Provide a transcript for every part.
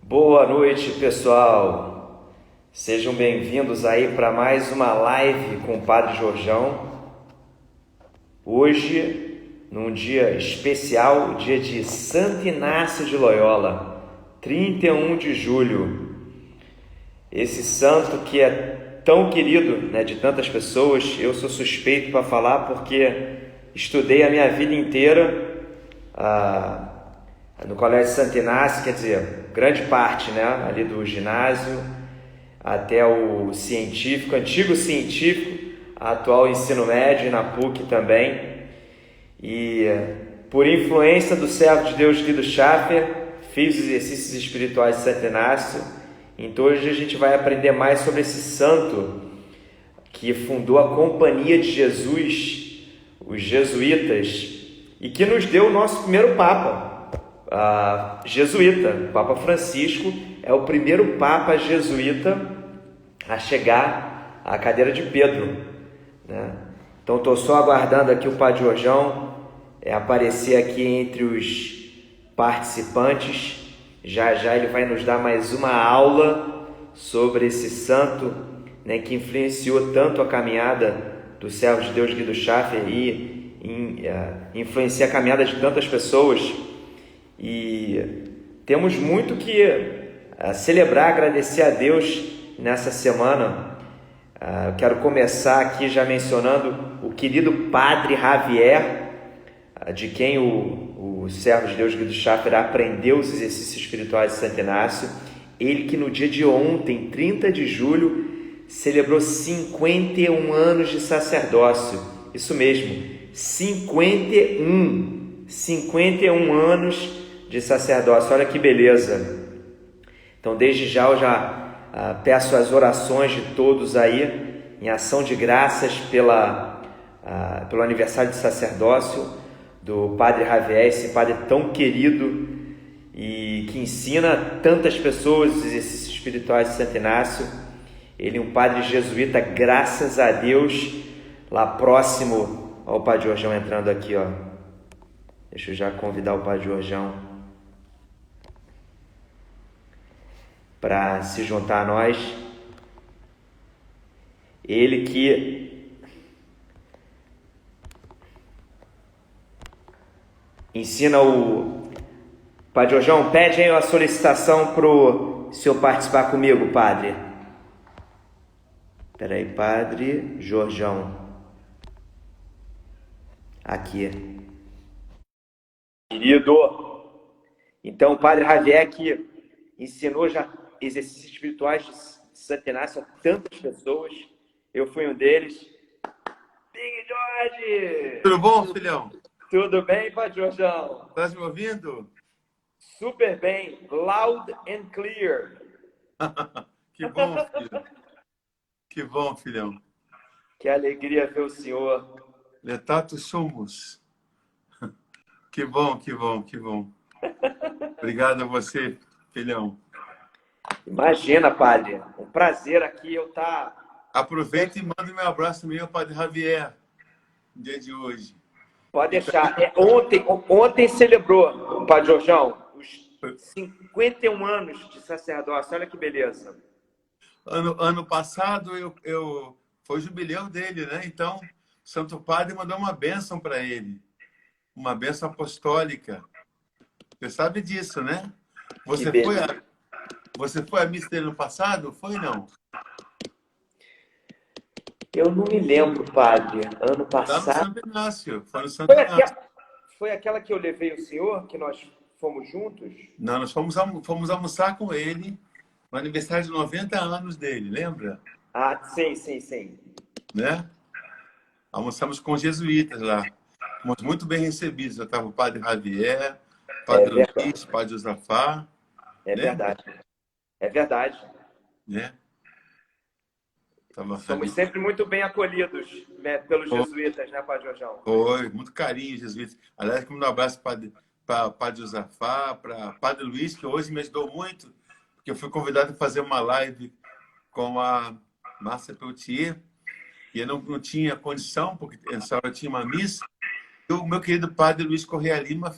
Boa noite, pessoal. Sejam bem-vindos aí para mais uma live com o Padre Jorjão. Hoje, num dia especial, dia de Santo Inácio de Loyola, 31 de julho. Esse santo que é tão querido, né, de tantas pessoas. Eu sou suspeito para falar porque estudei a minha vida inteira no Colégio Santo Inácio, quer dizer, grande parte, né, ali do ginásio até o científico, antigo científico, atual ensino médio e na PUC também. E por influência do servo de Deus Guido Schaffer, fiz os exercícios espirituais de Santo Inácio. Então hoje a gente vai aprender mais sobre esse santo que fundou a Companhia de Jesus, os jesuítas, e que nos deu o nosso primeiro Papa, jesuíta. O Papa Francisco é o primeiro Papa jesuíta a chegar à cadeira de Pedro, né? Então estou só aguardando aqui o Padre Jorjão aparecer aqui entre os participantes. Já já ele vai nos dar mais uma aula sobre esse santo, né, que influenciou tanto a caminhada do servo de Deus Guido Schaffer e influencia a caminhada de tantas pessoas. E temos muito que celebrar, agradecer a Deus nessa semana. Eu quero começar aqui já mencionando o querido Padre Javier, de quem o servo de Deus Guido Schaffer aprendeu os exercícios espirituais de Santo Inácio. Ele que no dia de ontem, 30 de julho, celebrou 51 anos de sacerdócio. Isso mesmo, 51 anos de sacerdócio. Olha que beleza. Então desde já eu já peço as orações de todos aí, em ação de graças pelo aniversário de sacerdócio do Padre Javier, esse padre tão querido e que ensina tantas pessoas os exercícios espirituais de Santo Inácio. Ele é um padre jesuíta, graças a Deus, lá próximo. Olha o Padre Jorjão entrando aqui, ó. Deixa eu já convidar o Padre Jorjão para se juntar a nós. Ele que ensina o... Padre Jorjão, pede aí a solicitação para o senhor participar comigo, Padre. Espera aí, Padre Jorjão. Aqui. Querido. Então, o Padre Javier que ensinou já exercícios espirituais de Santo Inácio a tantas pessoas. Eu fui um deles. Big George! Tudo bom, filhão? Tudo bem, Padre Jorjão? Estás me ouvindo? Super bem. Loud and clear. Que bom, filho. Que bom, filhão. Que alegria ver o senhor. Letatus sumus. Que bom, que bom, que bom. Obrigado a você, filhão. Imagina, Padre. Um prazer aqui eu estar... Aproveita e manda meu abraço meu, Padre Javier, no dia de hoje. Pode deixar. Ontem celebrou, Padre Jorjão, os 51 anos de sacerdócio. Olha que beleza. Ano passado foi o jubileu dele, né? Então, Santo Padre mandou uma bênção para ele. Uma bênção apostólica. Você sabe disso, né? Você foi à missa dele no passado? Foi, não? Eu não me lembro, Padre. Ano Lá no passado... Santo Inácio. Foi no Santo Inácio. Foi aquela que eu levei o senhor, que nós fomos juntos? Não, nós fomos almoçar com ele no aniversário de 90 anos dele, lembra? Ah, sim. Né? Almoçamos com os jesuítas lá. Fomos muito bem recebidos. Já estava o Padre Javier, Padre Luiz, Padre Josafá. É verdade. É verdade. Né? Somos sempre muito bem acolhidos, né, pelos jesuítas, né, Padre Jorjão? Foi, muito carinho, jesuítas. Aliás, como um abraço para Padre Josafá, para Padre Luiz, que hoje me ajudou muito, porque eu fui convidado a fazer uma live com a Márcia Peltier, e eu não tinha condição, porque essa hora tinha uma missa. E o meu querido Padre Luiz Correia Lima,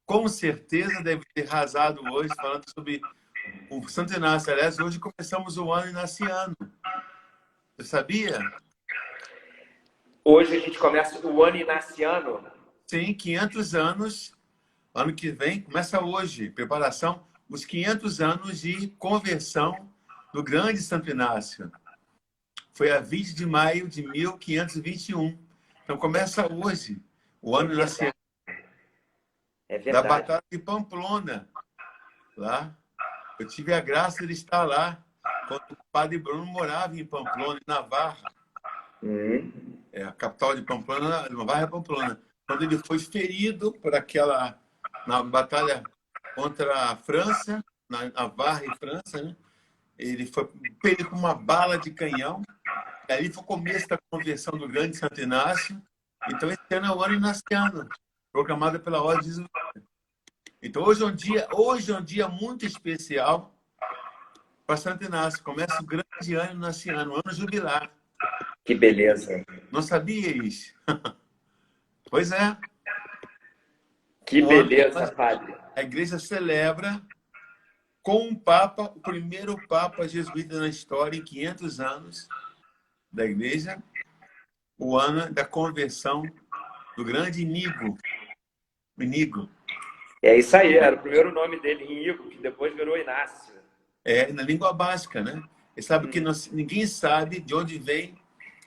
com certeza, deve ter arrasado hoje, falando sobre o Santo Inácio. Aliás, hoje começamos o ano inaciano. Você sabia? Hoje a gente começa o ano inaciano. Sim, 500 anos. Ano que vem, começa hoje, preparação, os 500 anos de conversão do grande Santo Inácio. Foi a 20 de maio de 1521. Então começa hoje o ano inaciano. É Da verdade. Batalha de Pamplona. Lá. Eu tive a graça de estar lá quando o padre Bruno morava em Pamplona, em Navarra. A capital de Pamplona, Navarra é Pamplona. Quando ele foi ferido por na batalha contra a França, na Navarra e França, né? Ele foi pego com uma bala de canhão. E ali foi o começo da conversão do grande Santo Inácio. Então, esse ano é o ano inaciano, proclamado pela Ordem Jesuíta. Então, hoje é um dia muito especial para Santo Inácio. Começa o grande ano inaciano, o ano jubilar. Que beleza. Não sabia isso? Pois é. Que beleza, padre. A igreja celebra com um papa, o primeiro papa jesuíta na história, em 500 anos da igreja, o ano da conversão do grande Inigo. Inigo. É isso aí, era o primeiro nome dele, Inigo, que depois virou Inácio. É na língua basca, né? Você sabe que ninguém sabe de onde vem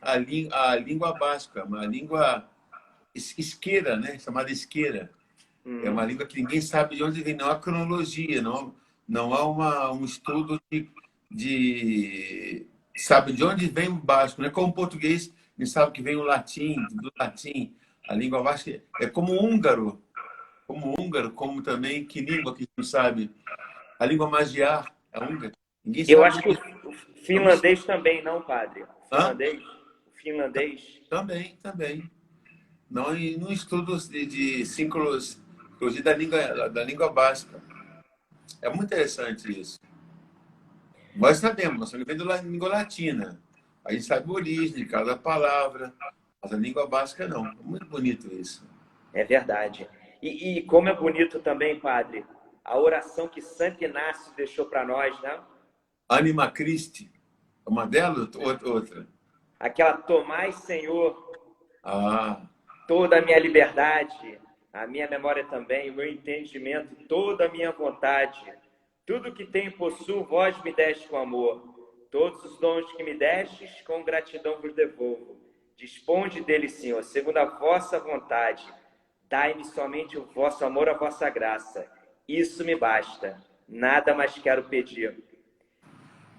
a língua basca, uma língua isqueira, né? Chamada isqueira. É uma língua que ninguém sabe de onde vem, não há cronologia, não há um estudo sabe de onde vem o basco. Não é como o português, não sabe que vem o latim, do latim. A língua basca é como húngaro, como também, que língua que não sabe? A língua magiar, a húngara. Ninguém Eu sabe. acho que o finlandês também, não, padre? O finlandês. Também. Não, e no estudo de sincrologia da língua basca. É muito interessante isso. Nós sabemos que vem da língua latina. A gente sabe a origem de cada palavra, mas a língua basca não. É muito bonito isso. É verdade. E como é bonito também, padre, a oração que Santo Inácio deixou para nós, né? Anima Christi. Uma delas ou outra? Aquela: tomai, Senhor, Ah, toda a minha liberdade, a minha memória também, o meu entendimento, toda a minha vontade. Tudo que tenho e possuo, vós me deste com amor. Todos os dons que me destes, com gratidão vos devolvo. Disponde dele, Senhor, segundo a vossa vontade. Dai-me somente o vosso amor, a vossa graça. Isso me basta. Nada mais quero pedir.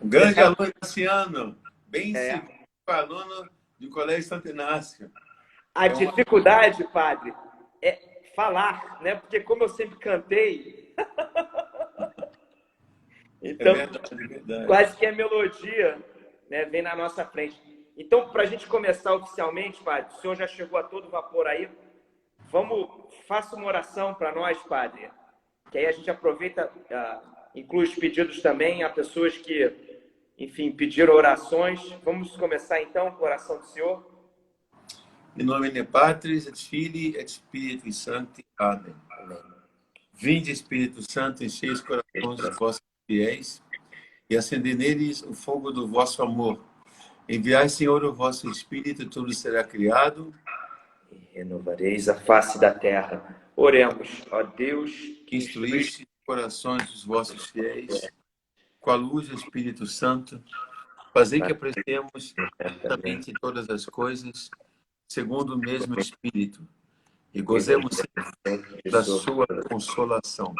um grande aluno inaciano, bem seguro, aluno do Colégio Santo Inácio. A dificuldade, padre, é falar, né? Porque como eu sempre cantei, então, verdade. quase que a melodia, né, vem na nossa frente. Então, para a gente começar oficialmente, padre, o senhor já chegou a todo vapor aí, faça uma oração para nós, padre, que aí a gente aproveita, inclui os pedidos também, a pessoas que, enfim, pediram orações. Vamos começar então com a oração do senhor? Em nome de Patris, et Filii, et Spiritus Sancti. Amém. Vinde, Espírito Santo, enchei os corações dos vossos fiéis e acendei neles o fogo do vosso amor. Enviai, Senhor, o vosso Espírito, tudo será criado. E renovareis a face da terra. Oremos, ó Deus, que instruíste os corações dos vossos fiéis com a luz do Espírito Santo, fazei que apreciemos certamente todas as coisas segundo o mesmo Espírito e gozemos sempre da sua consolação.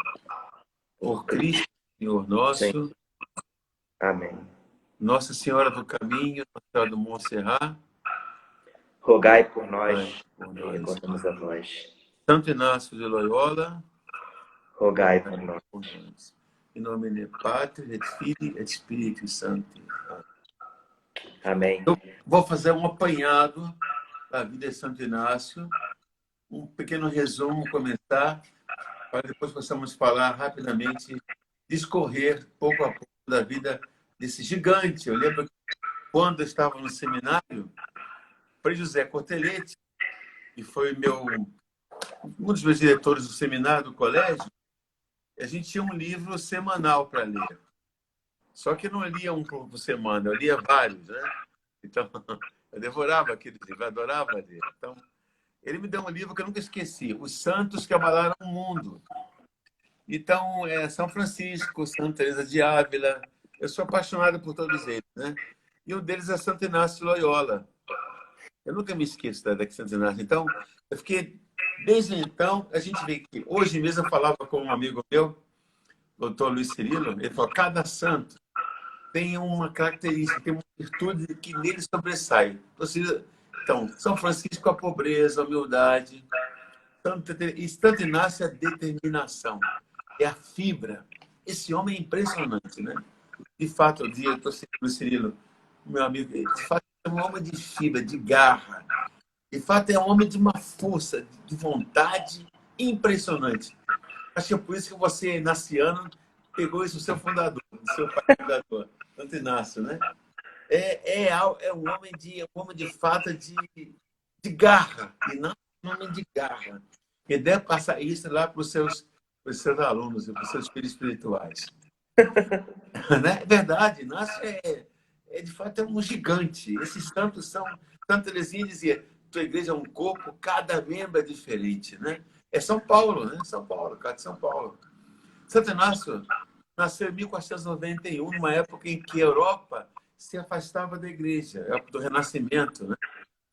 Por Cristo, Senhor nosso. Amém. Nossa Senhora do Caminho, Nossa Senhora do Montserrat, rogai por nós, e recordamos a vós. Santo Inácio de Loyola, rogai por nós. Em nome de Pátria, et Filii, et Spiritus Sancti. Amém. Eu vou fazer um apanhado da vida de Santo Inácio, um pequeno resumo, comentar, para depois possamos falar rapidamente, discorrer pouco a pouco da vida desse gigante. Eu lembro que quando eu estava no seminário, Frei José Cortelete, que foi um dos meus diretores do seminário do colégio, a gente tinha um livro semanal para ler. Só que eu não lia um por semana, eu lia vários, né? Então, eu devorava aquele livro, eu adorava ler. Então, ele me deu um livro que eu nunca esqueci, Os Santos que Abalaram o Mundo. Então, São Francisco, Santa Teresa de Ávila, eu sou apaixonado por todos eles, né? E um deles é Santo Inácio de Loyola. Eu nunca me esqueço da Santo Inácio. Então, eu fiquei... Desde então, a gente vê que... Hoje mesmo eu falava com um amigo meu, o doutor Luiz Cirilo, ele falou, cada santo tem uma característica, tem uma virtude que nele sobressai. Então, São Francisco, a pobreza, a humildade. Santo Inácio, a determinação. É a fibra. Esse homem é impressionante, né? De fato, eu estou sendo o Cirilo, meu amigo, de fato é um homem de fibra, de garra. De fato é um homem de uma força, de vontade impressionante. Acho que é por isso que você, Naciano, pegou isso do seu fundador, do seu pai fundador, Santo Inácio, né? É um homem de fato de garra, e não um homem de garra. E deve passar isso lá para os seus alunos e para os seus filhos espirituais. Né? É verdade, Inácio de fato é um gigante. Esses santos são. Santa Teresinha dizia: tua igreja é um corpo, cada membro é diferente. Né? É São Paulo, né? São Paulo, cara de São Paulo. Santo Inácio nasceu em 1491, numa época em que a Europa se afastava da igreja, a época do Renascimento, né?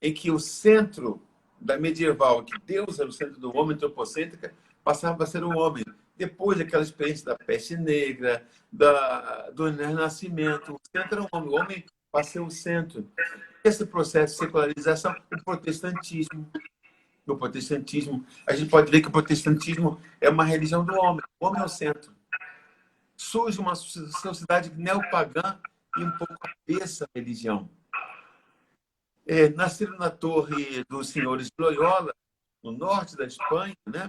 Em que o centro da medieval, que Deus era o centro do homem, antropocêntrica, passava a ser o homem. Depois daquela experiência da peste negra, do Renascimento, o centro era o homem. O homem passa a ser o centro. Esse processo de secularização, o protestantismo, a gente pode ver que o protestantismo é uma religião do homem. O homem é o centro. Surge uma sociedade neopagã e um pouco avessa à religião. Nasceram na torre dos senhores de Loyola, no norte da Espanha, né?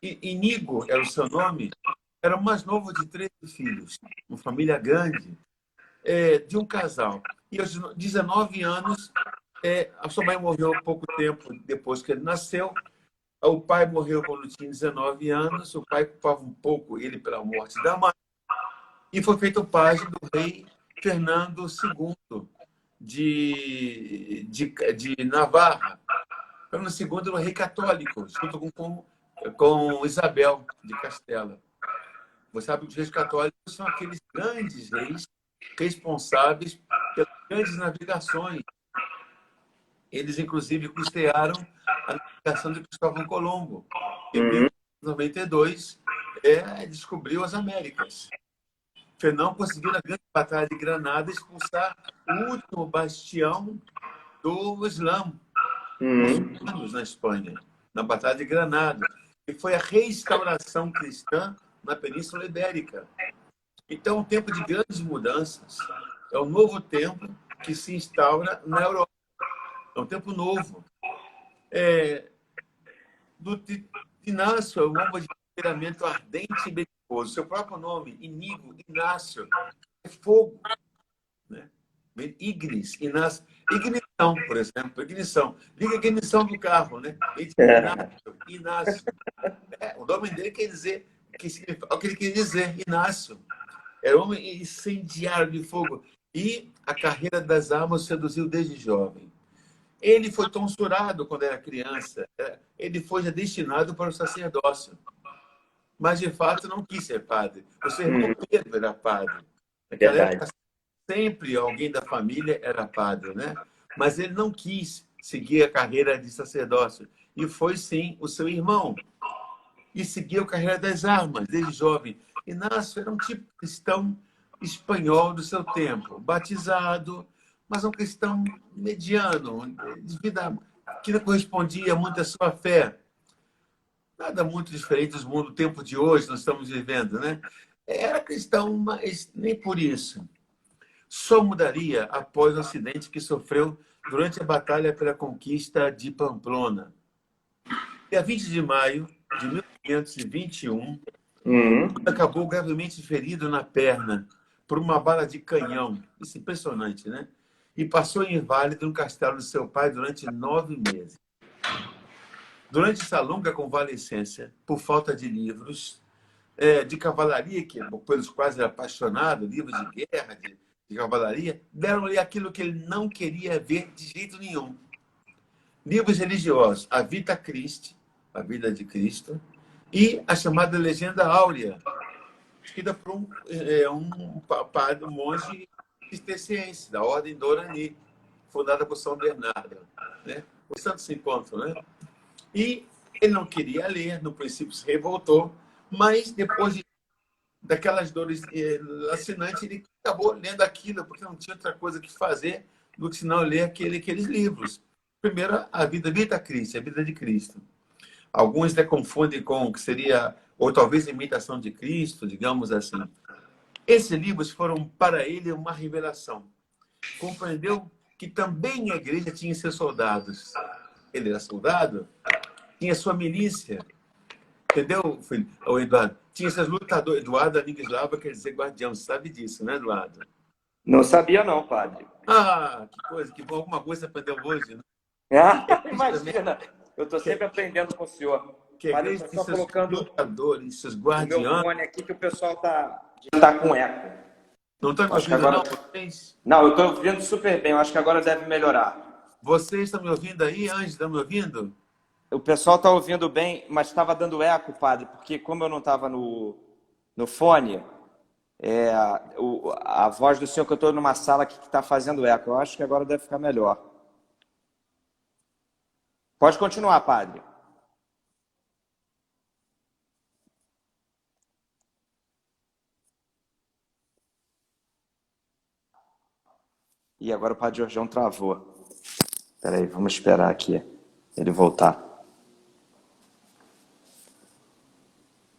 Inigo era o seu nome, era o mais novo de 13 filhos, uma família grande, de um casal. E aos 19 anos, a sua mãe morreu pouco tempo depois que ele nasceu. O pai morreu quando tinha 19 anos. O pai culpava um pouco ele pela morte da mãe. E foi feito pajem do rei Fernando II de Navarra. Fernando II era um rei católico, junto com Isabel de Castela. Você sabe que os reis católicos são aqueles grandes reis responsáveis pelas grandes navegações. Eles, inclusive, custearam a navegação de Cristóvão Colombo. Em 1892, descobriu as Américas. Fernão conseguiu, na grande batalha de Granada, expulsar o último bastião do Islã, muçulmanos na Espanha, na batalha de Granada. E foi a restauração cristã na Península Ibérica. Então, é um tempo de grandes mudanças. É um novo tempo que se instaura na Europa. É um tempo novo. Do Inácio é um homem de temperamento ardente e belicoso. Seu próprio nome, Inigo, Inácio, é fogo. Né? Ignis, Inácio. Ignição, por exemplo. Ignição. Liga a ignição do carro, né? Inácio. O nome dele quer dizer o que ele quer dizer, Inácio. Era um homem incendiário de fogo. E a carreira das armas o seduziu desde jovem. Ele foi tonsurado quando era criança. Ele foi já destinado para o sacerdócio. Mas, de fato, não quis ser padre. O seu irmão Pedro era padre. Naquela época, sempre alguém da família era padre, né? Mas ele não quis seguir a carreira de sacerdócio. E foi, sim, o seu irmão. E seguiu a carreira das armas, desde jovem. Inácio era um tipo de cristão espanhol do seu tempo. Batizado, mas um cristão mediano, de vida que não correspondia muito à sua fé. Nada muito diferente do tempo de hoje, nós estamos vivendo, né? Era cristão, mas nem por isso. Só mudaria após o acidente que sofreu durante a batalha pela conquista de Pamplona. Dia 20 de maio de 1521, acabou gravemente ferido na perna por uma bala de canhão. Isso é impressionante, né? E passou inválido no castelo de seu pai durante 9 meses. Durante essa longa convalescência, por falta de livros, de cavalaria, pelos quais ele era apaixonado, livros de guerra, de cavalaria, deram-lhe aquilo que ele não queria ver de jeito nenhum. Livros religiosos, a Vita Christi, a vida de Cristo, e a chamada Legenda Áurea, escrita por um padre, um monge cisterciense, da Ordem Dorani, fundada por São Bernardo. Né? Os santos se encontram, né? E ele não queria ler, no princípio se revoltou, mas depois daquelas dores lacinantes, ele acabou lendo aquilo, porque não tinha outra coisa que fazer do que senão ler aqueles livros. Primeiro, a Vita Christi, a vida de Cristo. Alguns até confundem com o que seria, ou talvez imitação de Cristo, digamos assim. Esses livros foram para ele uma revelação. Compreendeu que também a igreja tinha seus soldados. Ele era soldado, tinha sua milícia. Entendeu, filho? O Eduardo? Tinha seus lutadores. Eduardo, da língua eslava, quer dizer guardião. Você sabe disso, né, Eduardo? Não sabia não, padre. Ah, que coisa, que bom. Alguma coisa você aprendeu hoje, né? Imagina, eu estou sempre aprendendo com o senhor. Que a Padre, igreja eu tem estou seus colocando lutadores, seus o guardiões. meu fone aqui que o pessoal tá com eco. Não estão me Acho que ouvindo, agora... não, vocês? Não, eu estou ouvindo super bem. Eu acho que agora deve melhorar. Vocês estão me ouvindo aí? Anjo, estão me ouvindo? O pessoal está ouvindo bem, mas estava dando eco, padre, porque como eu não estava no fone, a voz do senhor, que eu estou numa sala aqui que está fazendo eco. Eu acho que agora deve ficar melhor. Pode continuar, padre. E agora o padre Jorjão travou. Espera aí, vamos esperar aqui ele voltar.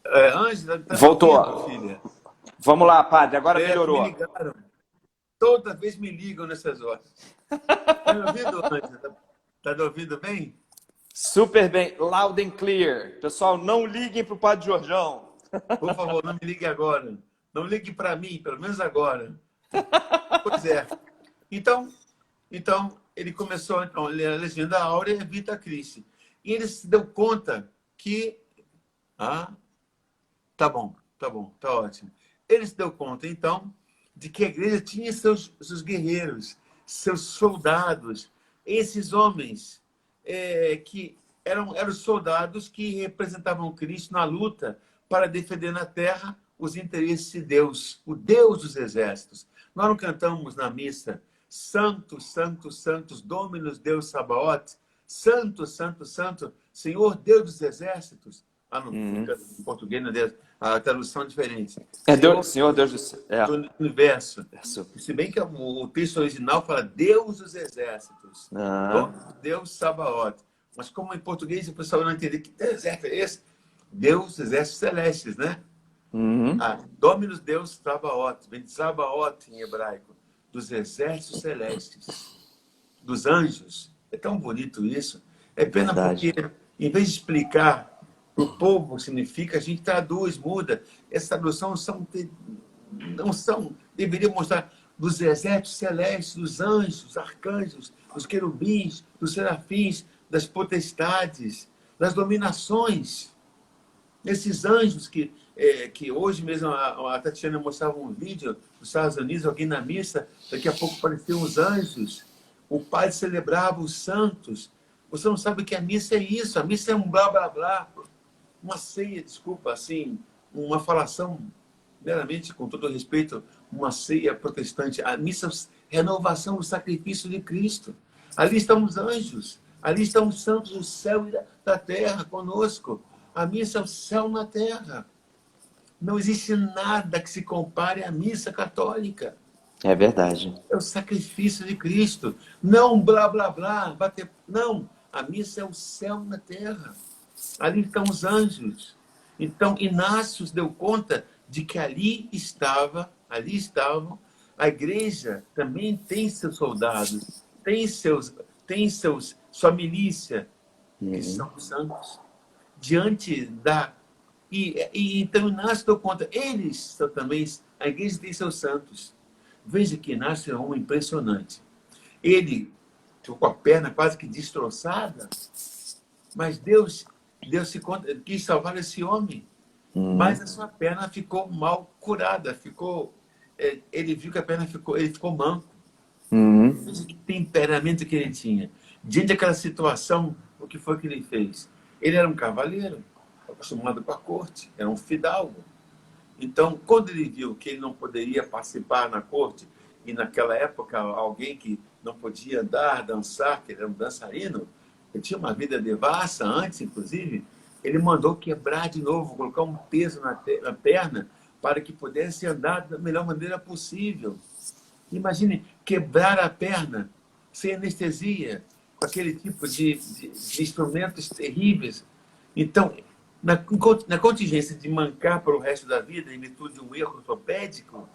Ângela, tá Voltou. ouvindo, filha? Vamos lá, padre, agora melhorou. Me ligaram. Toda vez me ligam nessas horas. Tá me ouvindo, Ângela? Tá me ouvindo bem? Super bem, loud and clear. Pessoal, não liguem para o padre Jorjão. Por favor, não me ligue agora. Não ligue para mim, pelo menos agora. Pois é. Então ele começou a ler a Legenda Áurea e a Vita Christi. E ele se deu conta que... tá bom, tá ótimo. Ele se deu conta, então, de que a igreja tinha seus guerreiros, seus soldados, esses homens que eram soldados que representavam Cristo na luta para defender na terra os interesses de Deus, o Deus dos exércitos. Nós não cantamos na missa Santo, Santo, Santos, Dominus Deus Sabaoth, Santo, Santo, Santo, Senhor Deus dos exércitos. Não fica em português, não é? A tradução é diferente. Senhor Deus do universo. Se bem que o texto original fala Deus dos exércitos, Deus Sabaoth. Mas como em português o pessoal não entende que exército é esse? Deus dos exércitos celestes, né? Dominus Deus Sabaoth, vem de Sabaoth em hebraico, dos exércitos celestes, dos anjos. É tão bonito isso. É pena porque, em vez de explicar para o povo o que significa, a gente traduz, muda. Essa tradução não são, deveria mostrar dos exércitos celestes, dos anjos, dos arcanjos, dos querubins, dos serafins, das potestades, das dominações. Esses anjos que hoje mesmo a Tatiana mostrava um vídeo dos Estados Unidos, alguém na missa, daqui a pouco apareciam os anjos, o padre celebrava os santos. Você não sabe que a missa é isso, a missa é um blá, blá, blá, uma ceia, desculpa, assim, uma falação, meramente, com todo respeito, uma ceia protestante. A missa é a renovação do sacrifício de Cristo. Ali estão os anjos, ali estão os santos do céu e da terra conosco. A missa é o céu na terra. Não existe nada que se compare à missa católica. É verdade. É o sacrifício de Cristo. Não blá, blá, blá. Não. A missa é o céu na terra. Ali estão os anjos. Então, Inácio se deu conta de que ali estavam, a igreja também tem seus soldados, tem sua milícia, que são os santos. Diante da... então, Inácio deu conta, eles são também, a igreja tem seus santos. Veja que Inácio é um homem impressionante. Ele ficou com a perna quase que destroçada, mas Deus quis salvar esse homem. Mas a sua perna ficou mal curada, ele viu que a perna ele ficou manco. Veja que temperamento que ele tinha. Diante daquela situação, o que foi que ele fez? Ele era um cavaleiro, acostumado com a corte, era um fidalgo. Então, quando ele viu que ele não poderia participar na corte, e naquela época alguém que não podia andar, dançar, que ele era um dançarino, ele tinha uma vida devassa antes, inclusive, ele mandou quebrar de novo, colocar um peso na perna para que pudesse andar da melhor maneira possível. Imagine quebrar a perna sem anestesia, com aquele tipo de instrumentos terríveis. Então, na contingência de mancar para o resto da vida, em virtude de um erro ortopédico,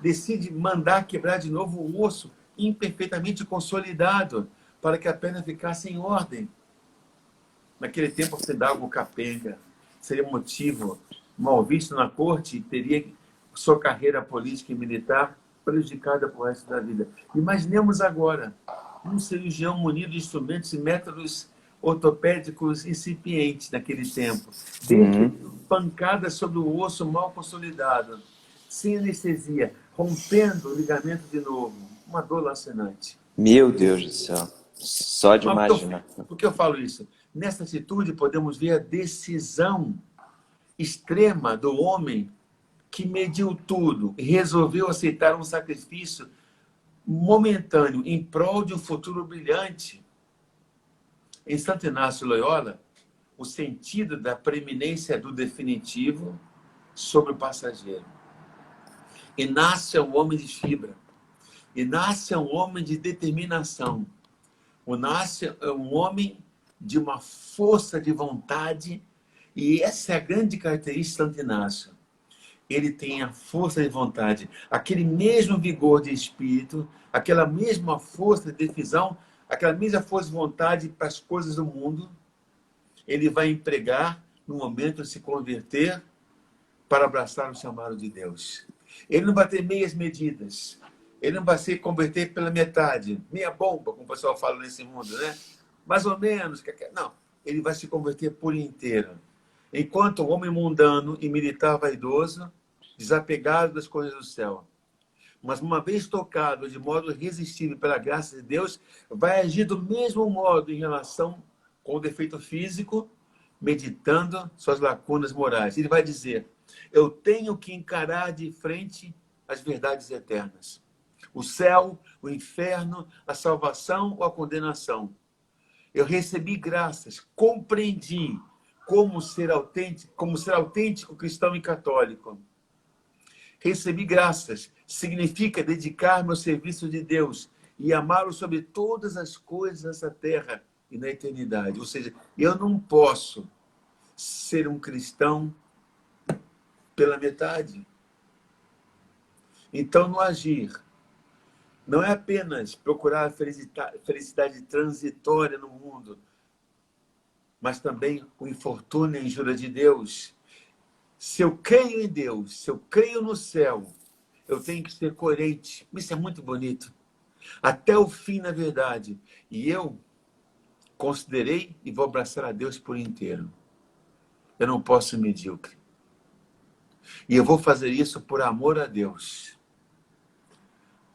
decide mandar quebrar de novo o osso imperfeitamente consolidado, para que a perna ficasse em ordem. Naquele tempo, o fidalgo capenga seria motivo mal visto na corte e teria sua carreira política e militar prejudicada por resto da vida. Imaginemos agora um cirurgião munido de instrumentos e métodos ortopédicos incipientes naquele tempo, pancada sobre o osso mal consolidado, sem anestesia, rompendo o ligamento de novo, uma dor lacerante. Meu Deus do céu, só de imaginar. Por que eu falo isso? Nessa atitude podemos ver a decisão extrema do homem que mediu tudo e resolveu aceitar um sacrifício momentâneo em prol de um futuro brilhante. Em Santo Inácio Loyola, o sentido da preeminência do definitivo sobre o passageiro. Inácio é um homem de fibra. Inácio é um homem de determinação. O Inácio é um homem de uma força de vontade, e essa é a grande característica de Santo Inácio. Ele tem a força de vontade, aquele mesmo vigor de espírito, aquela mesma força de decisão, aquela mesma força de vontade para as coisas do mundo, ele vai empregar no momento de se converter para abraçar o chamado de Deus. Ele não vai ter meias medidas, ele não vai se converter pela metade, meia bomba, como o pessoal fala nesse mundo, né? Mais ou menos. Não, ele vai se converter por inteiro. Enquanto o homem mundano e militar vaidoso, desapegado das coisas do céu, mas uma vez tocado de modo irresistível pela graça de Deus, vai agir do mesmo modo em relação com o defeito físico, meditando suas lacunas morais. Ele vai dizer: eu tenho que encarar de frente as verdades eternas. O céu, o inferno, a salvação ou a condenação. Eu recebi graças, compreendi como ser autêntico cristão e católico. Recebi graças significa dedicar-me ao serviço de Deus e amá-lo sobre todas as coisas nessa terra e na eternidade. Ou seja, eu não posso ser um cristão pela metade. Então, no agir, não é apenas procurar a felicidade transitória no mundo, mas também o infortúnio e a injúria de Deus. Se eu creio em Deus, se eu creio no céu, eu tenho que ser coerente. Isso é muito bonito. Até o fim, na verdade. E eu considerei e vou abraçar a Deus por inteiro. Eu não posso ser medíocre. E eu vou fazer isso por amor a Deus.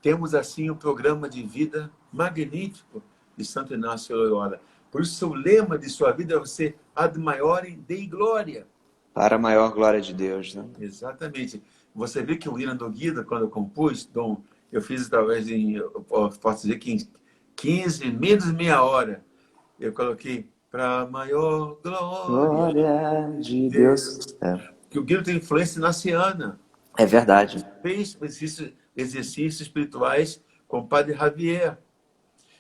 Temos, assim, um programa de vida magnífico de Santo Inácio Loyola. Por isso, o lema de sua vida é ser ad maiorem Dei glória. Para a maior glória de Deus, né? Exatamente. Você vê que o hino do Guido, quando eu compus, eu fiz talvez eu posso dizer que em 15, menos de meia hora, eu coloquei para a maior glória de Deus. Que o Guido tem influência naciana. É verdade. Fez exercícios espirituais com o Padre Javier.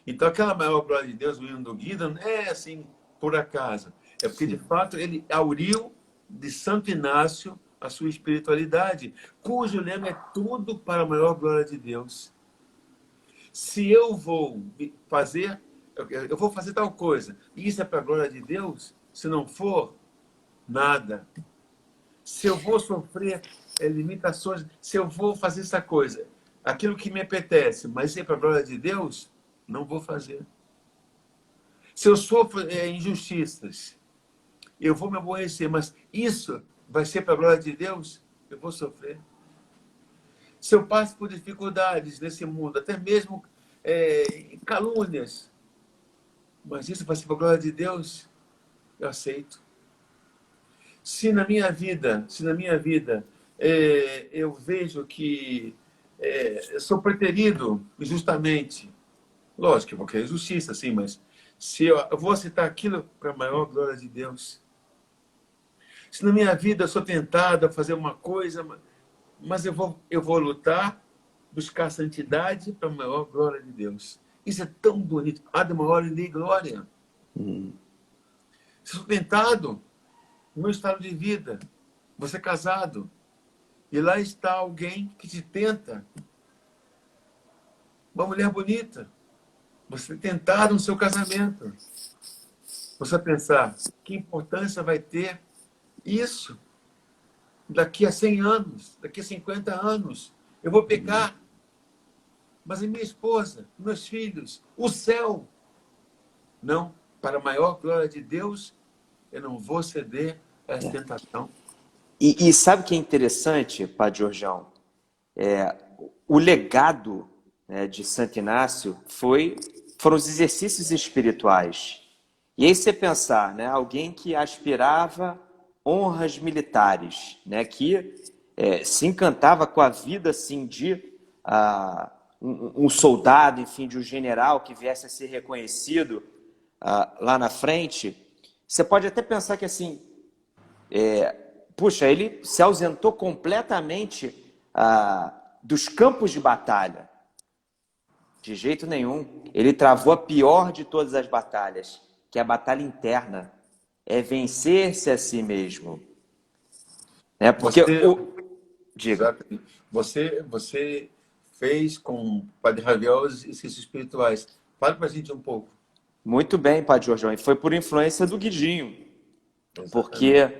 Então, aquela maior glória de Deus, o hino do Guido, não é assim por acaso. É porque, de fato, ele auriu de Santo Inácio a sua espiritualidade, cujo lema é tudo para a maior glória de Deus. Se eu vou fazer tal coisa, e isso é para a glória de Deus, se não for, nada. Se eu vou sofrer limitações, se eu vou fazer essa coisa, aquilo que me apetece, mas é para a glória de Deus, não vou fazer. Se eu sofro injustiças, eu vou me aborrecer, mas isso vai ser para a glória de Deus, eu vou sofrer. Se eu passo por dificuldades nesse mundo, até mesmo calúnias, mas isso vai ser para a glória de Deus, eu aceito. Se na minha vida eu vejo que eu sou preterido injustamente, lógico que eu vou querer justiça, sim, mas se eu vou aceitar aquilo para a maior glória de Deus. Se na minha vida eu sou tentado a fazer uma coisa, mas eu vou lutar, buscar santidade para a maior glória de Deus. Isso é tão bonito. Há de maior lhe glória. Se eu sou tentado no meu estado de vida, você é casado, e lá está alguém que te tenta, uma mulher bonita, você é tentado no seu casamento. Você vai pensar, que importância vai ter isso daqui a 100 anos, daqui a 50 anos? Eu vou pecar, mas e minha esposa, meus filhos, o céu? Não, para a maior glória de Deus, eu não vou ceder a essa tentação. E sabe o que é interessante, Padre Jorjão? O legado, né, de Santo Inácio foram os exercícios espirituais. E aí você pensar, né, alguém que aspirava honras militares, né, que se encantava com a vida assim, de um soldado, enfim, de um general que viesse a ser reconhecido lá na frente. Você pode até pensar que assim, puxa, ele se ausentou completamente dos campos de batalha. De jeito nenhum. Ele travou a pior de todas as batalhas, que é a batalha interna. É vencer-se a si mesmo. Porque Diga. Você fez com o Padre Ravel os exercícios espirituais. Fale para a gente um pouco. Muito bem, Padre Jorjão. E foi por influência do Guidinho. Exatamente. Porque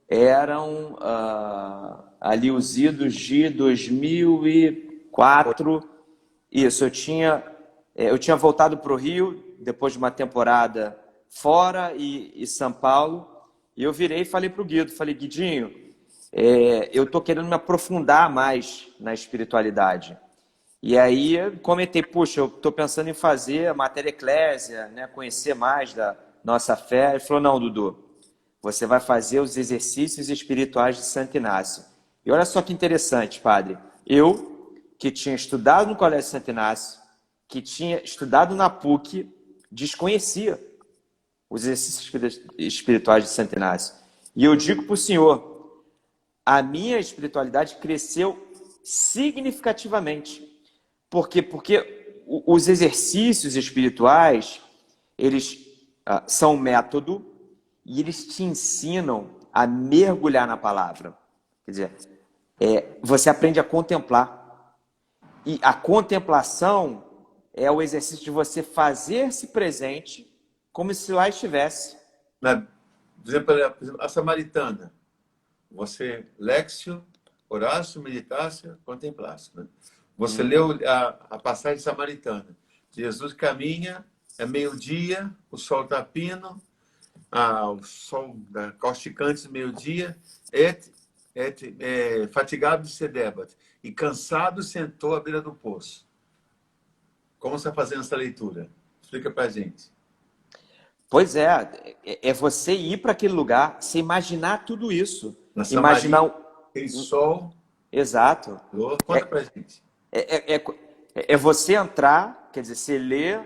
eram ali os idos de 2004. Isso, eu tinha voltado para o Rio, depois de uma temporada fora e São Paulo, e eu virei e falei para o Guido, falei, Guidinho, eu estou querendo me aprofundar mais na espiritualidade. E aí eu comentei, puxa, eu estou pensando em fazer a matéria eclésia, né, conhecer mais da nossa fé. Ele falou, não, Dudu, você vai fazer os exercícios espirituais de Santo Inácio. E olha só que interessante, padre. Eu, que tinha estudado no Colégio Santo Inácio, que tinha estudado na PUC, desconhecia os exercícios espirituais de Santo Inácio. E eu digo para o senhor, a minha espiritualidade cresceu significativamente. Por quê? Porque os exercícios espirituais, eles são um método e eles te ensinam a mergulhar na palavra. Quer dizer, você aprende a contemplar. E a contemplação é o exercício de você fazer-se presente como se lá estivesse. Por exemplo, a samaritana. Você, Lexio, Horácio, Meditácio, Contemplação. Né? Você leu a passagem samaritana. Jesus caminha, é meio-dia, o sol está pino, o sol causticante meio-dia, fatigado de sedebat, e cansado sentou à beira do poço. Como você está fazendo essa leitura? Explica para a gente. Pois é você ir para aquele lugar, você imaginar tudo isso. Na Samaria, imaginar aquele sol. Exato. Conta para a gente. É você entrar, quer dizer, você lê,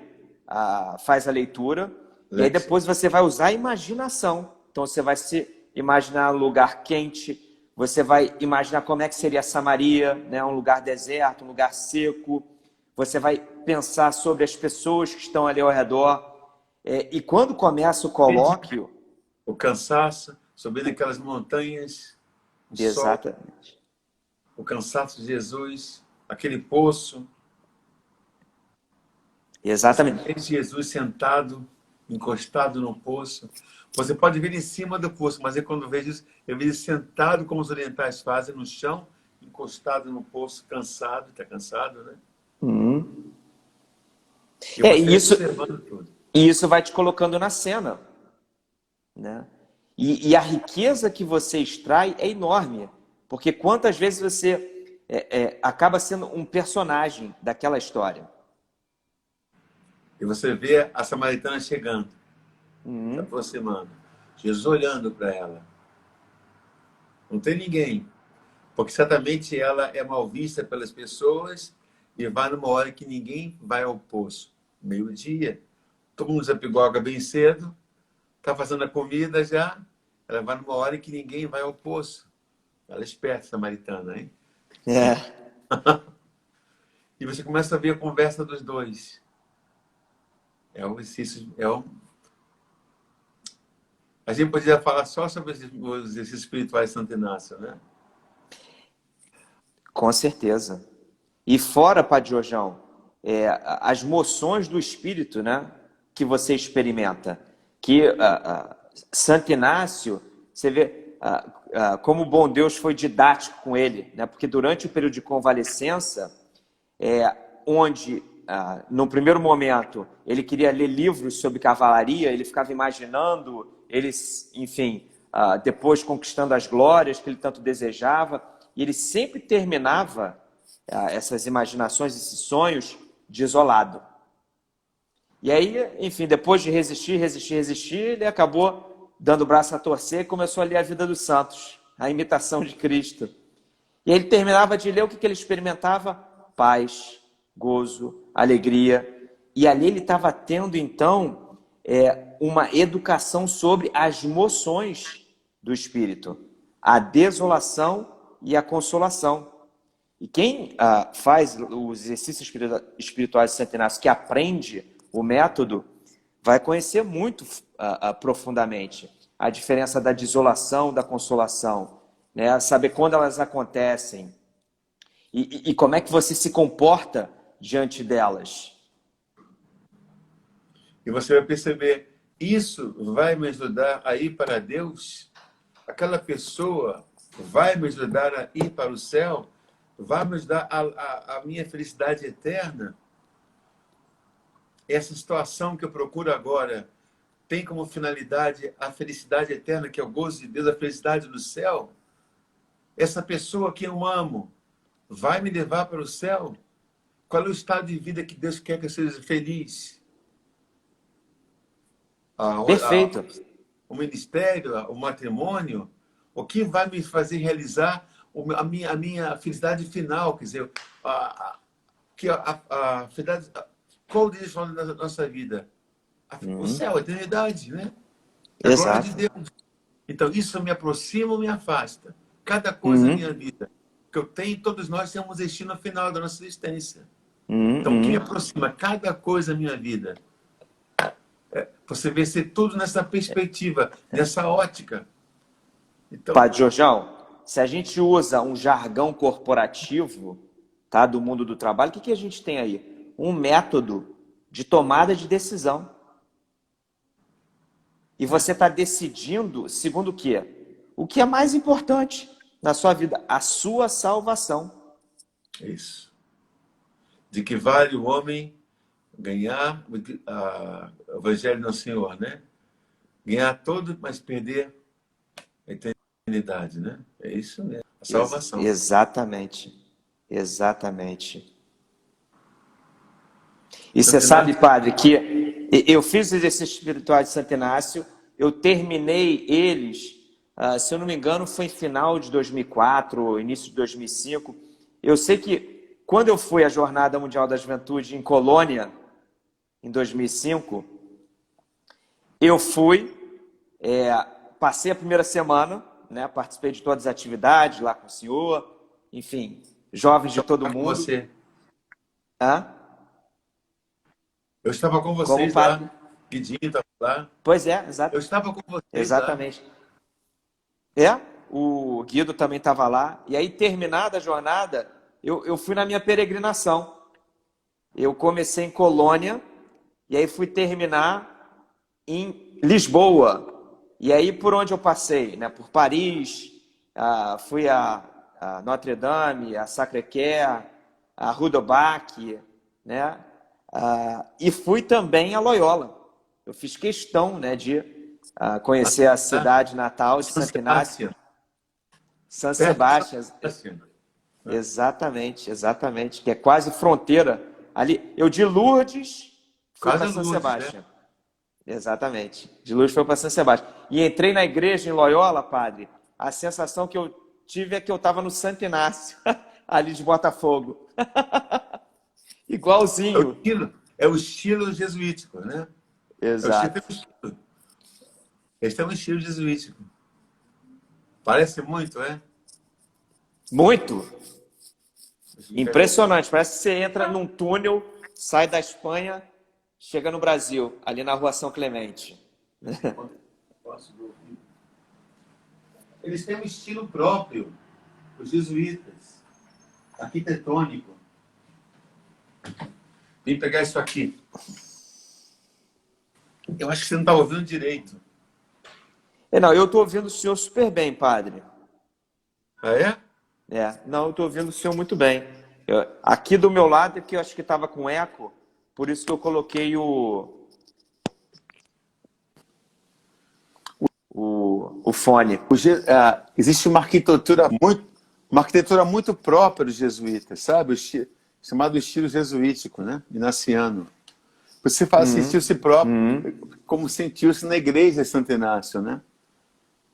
faz a leitura, e aí depois você vai usar a imaginação. Então você vai se imaginar um lugar quente, você vai imaginar como é que seria Samaria, né? Um lugar deserto, um lugar seco. Você vai pensar sobre as pessoas que estão ali ao redor. E quando começa o colóquio... O cansaço, subindo aquelas montanhas. Exatamente. Sol, o cansaço de Jesus, aquele poço. Exatamente. Jesus sentado, encostado no poço. Você pode ver em cima do poço, mas quando eu vejo isso, eu vejo sentado, como os orientais fazem, no chão, encostado no poço, cansado. Está cansado, né? E isso vai te colocando na cena, né? E a riqueza que você extrai é enorme, porque quantas vezes você acaba sendo um personagem daquela história. E você vê a samaritana chegando, se Uhum. aproximando. Jesus olhando para ela. Não tem ninguém. Porque certamente ela é mal vista pelas pessoas e vai numa hora que ninguém vai ao poço. Meio-dia. Todo mundo já pegou água bem cedo, está fazendo a comida já. Ela vai numa hora que ninguém vai ao poço. Ela é esperta, samaritana, hein? É, E você começa a ver a conversa dos dois. É um exercício. A gente poderia falar só sobre os exercícios espirituais de Santo Inácio, né? com certeza. E fora, Padre Jorjão, as moções do espírito, né, que você experimenta. Que Santo Inácio, você vê como o bom Deus foi didático com ele, né? Porque durante o período de convalescença, onde, no primeiro momento, ele queria ler livros sobre cavalaria, ele ficava imaginando, eles, enfim, depois conquistando as glórias que ele tanto desejava, e ele sempre terminava essas imaginações, esses sonhos, de isolado. E aí, enfim, depois de resistir, ele acabou dando o braço a torcer e começou a ler a vida dos santos, a imitação de Cristo. E ele terminava de ler o que ele experimentava? Paz, gozo, alegria. E ali ele estava tendo, então, uma educação sobre as moções do Espírito. A desolação e a consolação. E quem faz os exercícios espirituais de Santo Inácio, que aprende o método, vai conhecer muito profundamente a diferença da desolação, da consolação, né? Saber quando elas acontecem e como é que você se comporta diante delas. E você vai perceber, isso vai me ajudar a ir para Deus? Aquela pessoa vai me ajudar a ir para o céu? Vai me ajudar a minha felicidade eterna? Essa situação que eu procuro agora tem como finalidade a felicidade eterna, que é o gozo de Deus, a felicidade do céu? Essa pessoa que eu amo vai me levar para o céu? Qual é o estado de vida que Deus quer que eu seja feliz? Perfeito. O ministério, o matrimônio? O que vai me fazer realizar a minha felicidade final? Quer dizer, a felicidade, qual o desejo da nossa vida? O céu, a eternidade, né? A glória de Exato. Deus. Então, isso me aproxima ou me afasta? Cada coisa na minha vida que eu tenho, todos nós temos um destino final da nossa existência. Então, o que me aproxima? Cada coisa na minha vida. Você vê ser tudo nessa perspectiva, nessa ótica. Então, Padre Jorjão, se a gente usa um jargão corporativo, tá, do mundo do trabalho, o que a gente tem aí? Um método de tomada de decisão. E você está decidindo segundo o quê? O que é mais importante na sua vida? A sua salvação. é isso. De que vale o homem ganhar o Evangelho do Senhor, né? Ganhar todo, mas perder a eternidade, né? É isso mesmo. A salvação. Exatamente. Exatamente. E você sabe, padre, que eu fiz os exercícios espirituais de Santo Inácio, eu terminei eles, se eu não me engano, foi em final de 2004, início de 2005. Eu sei que quando eu fui à Jornada Mundial da Juventude em Colônia, em 2005, eu fui, passei a primeira semana, né, participei de todas as atividades lá com o senhor, enfim, jovens de todo mundo. Você. Hã? Eu estava com Como vocês padre. lá. Guidinho estava lá. Pois é, exato. Eu estava com vocês Exatamente. lá. O Guido também estava lá. E aí, terminada a jornada, eu fui na minha peregrinação. Eu comecei em Colônia, e aí fui terminar em Lisboa. E aí, por onde eu passei? Né? Por Paris, fui a Notre-Dame, a Sacré-Cœur, a Rue du Bac, né? E fui também a Loyola. Eu fiz questão, né, de conhecer a cidade natal de São Santo Inácio. Sebastião. San Perto de Sebastián. São Sebastião. Exatamente, exatamente. Que é quase fronteira. Ali, eu de Lourdes fui Quase para São Lourdes, Sebastião. Exatamente. De Lourdes foi para São Sebastião. E entrei na igreja em Loyola, padre. A sensação que eu tive é que eu estava no Santo Inácio, ali de Botafogo. Igualzinho. É o estilo jesuítico, né? Exato. Este é um estilo jesuítico. Parece muito, é? Muito. Impressionante. Parece que você entra num túnel, sai da Espanha, chega no Brasil, ali na Rua São Clemente. Eles têm um estilo próprio, os jesuítas, arquitetônico. Vim pegar isso aqui. Eu acho que você não está ouvindo direito. Não, eu estou ouvindo o senhor super bem, padre. Ah, é? Não, eu estou ouvindo o senhor muito bem. Aqui do meu lado, que eu acho que estava com eco, por isso que eu coloquei o fone. Existe uma arquitetura muito própria dos jesuítas, sabe? Chamado estilo jesuítico, né? Inaciano. Você faz sentir-se próprio, como sentiu-se na igreja de Santo Inácio, né?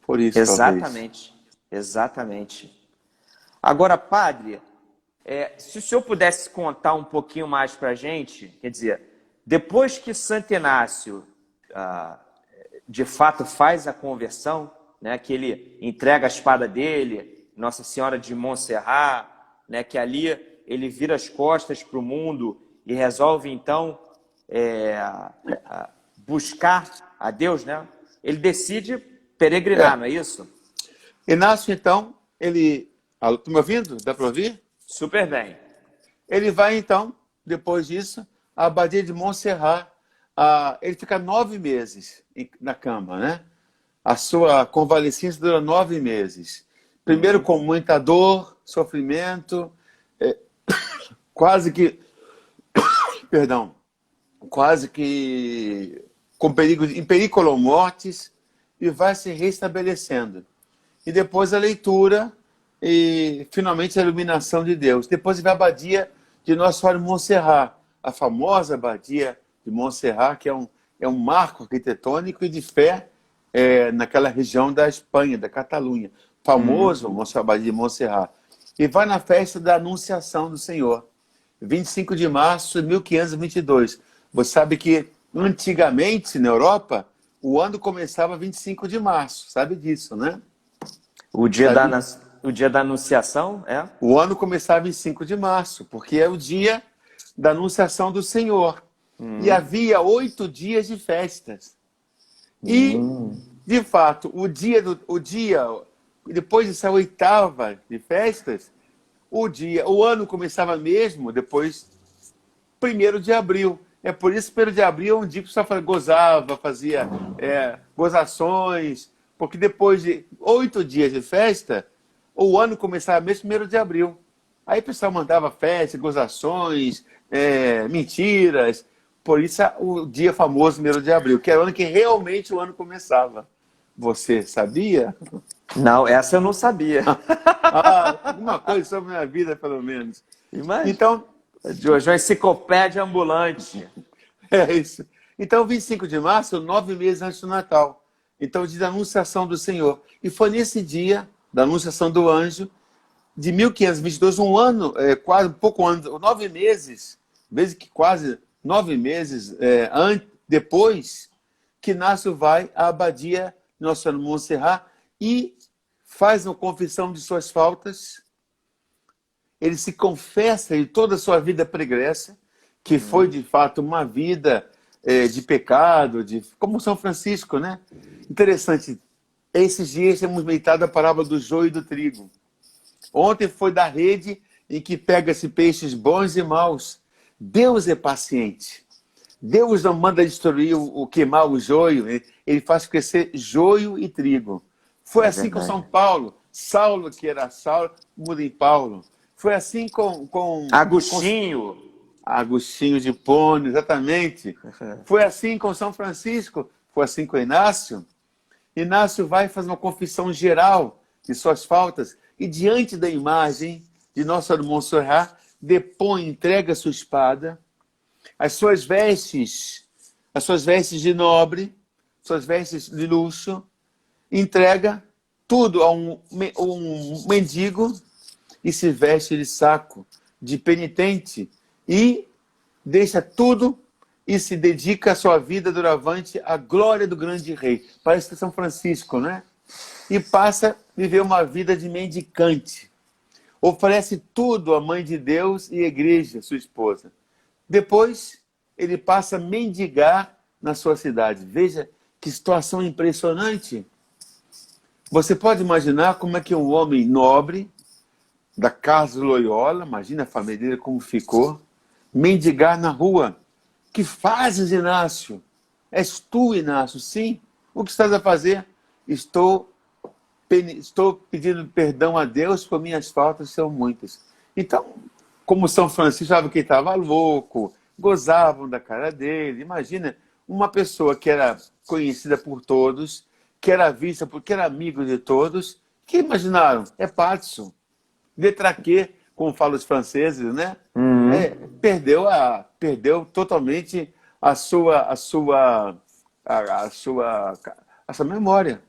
Por isso, exatamente, talvez. exatamente. Agora, padre, se o senhor pudesse contar um pouquinho mais para a gente, quer dizer, depois que Santo Inácio, de fato, faz a conversão, né, que ele entrega a espada dele, Nossa Senhora de Montserrat, né, que ali ele vira as costas para o mundo e resolve, então, buscar a Deus, né? Ele decide peregrinar, não é isso? Inácio, então, ele... Está me ouvindo? Dá para ouvir? Super bem. Ele vai, então, depois disso, à Abadia de Montserrat. Ele fica 9 meses na cama, né? A sua convalescência dura 9 meses. Primeiro com muita dor, sofrimento, quase que... Perdão. Quase que em perigo mortis, e vai se restabelecendo. E depois a leitura e, finalmente, a iluminação de Deus. Depois vai a Abadia de Nossa Senhora de Montserrat, a famosa Abadia de Montserrat, que é um marco arquitetônico e de fé naquela região da Espanha, da Catalunha. Famoso Nossa Senhora Abadia de Montserrat. E vai na festa da Anunciação do Senhor, 25 de março de 1522. Você sabe que, antigamente, na Europa, o ano começava 25 de março. Sabe disso, né? O dia da Anunciação, O ano começava 25 de março, porque é o dia da Anunciação do Senhor. E havia 8 dias de festas. E, de fato, depois dessa 8ª de festas, o ano começava mesmo depois, 1º de abril. É por isso que 1º de abril é um dia que o pessoal gozava, fazia gozações, porque depois de 8 dias de festa, o ano começava mesmo 1º de abril. Aí o pessoal mandava festa, gozações, mentiras. Por isso o dia famoso 1º de abril, que era o ano que realmente o ano começava. Você sabia? Não, essa eu não sabia. Alguma coisa sobre a minha vida, pelo menos. Imagina. Então, de hoje, uma enciclopédia ambulante. É isso. Então, 25 de março, 9 meses antes do Natal. Então, o dia da Anunciação do Senhor. E foi nesse dia da Anunciação do Anjo, de 1522, um ano, quase um pouco antes, 9 meses, quase 9 meses depois, que Inácio vai à Abadia Nossa Senhora de Montserrat e faz uma confissão de suas faltas. Ele se confessa de toda a sua vida pregressa, que foi, de fato, uma vida de pecado, como São Francisco, né? Interessante. Esses dias temos meditado a parábola do joio e do trigo. Ontem foi da rede em que pega-se peixes bons e maus. Deus é paciente. Deus não manda destruir queimar o joio, ele faz crescer joio e trigo. Foi assim com São Paulo. Saulo, que era Saulo, muda em Paulo. Foi assim com Agostinho. Agostinho de Hipona, exatamente. Foi assim com São Francisco, foi assim com Inácio. Inácio vai fazer uma confissão geral de suas faltas e, diante da imagem de Nossa Senhora de Montserrat, depõe, entrega sua espada, as suas vestes de nobre, suas vestes de luxo, entrega tudo a um mendigo e se veste de saco, de penitente, e deixa tudo e se dedica a sua vida doravante à glória do grande rei. Parece que São Francisco, né? E passa a viver uma vida de mendicante. Oferece tudo à Mãe de Deus e à igreja, sua esposa. Depois, ele passa a mendigar na sua cidade. Veja que situação impressionante. Você pode imaginar como é que um homem nobre, da casa Loyola, imagina a família dele como ficou, mendigar na rua. Que fazes, Inácio? És tu, Inácio? Sim. O que estás a fazer? Estou pedindo perdão a Deus, por minhas faltas são muitas. Então, como São Francisco sabe que ele estava louco, gozavam da cara dele. Imagina uma pessoa que era conhecida por todos, que era vista porque era amigo de todos, que imaginaram? É Patso, détraqué, como falam os franceses, né? Perdeu totalmente a sua memória,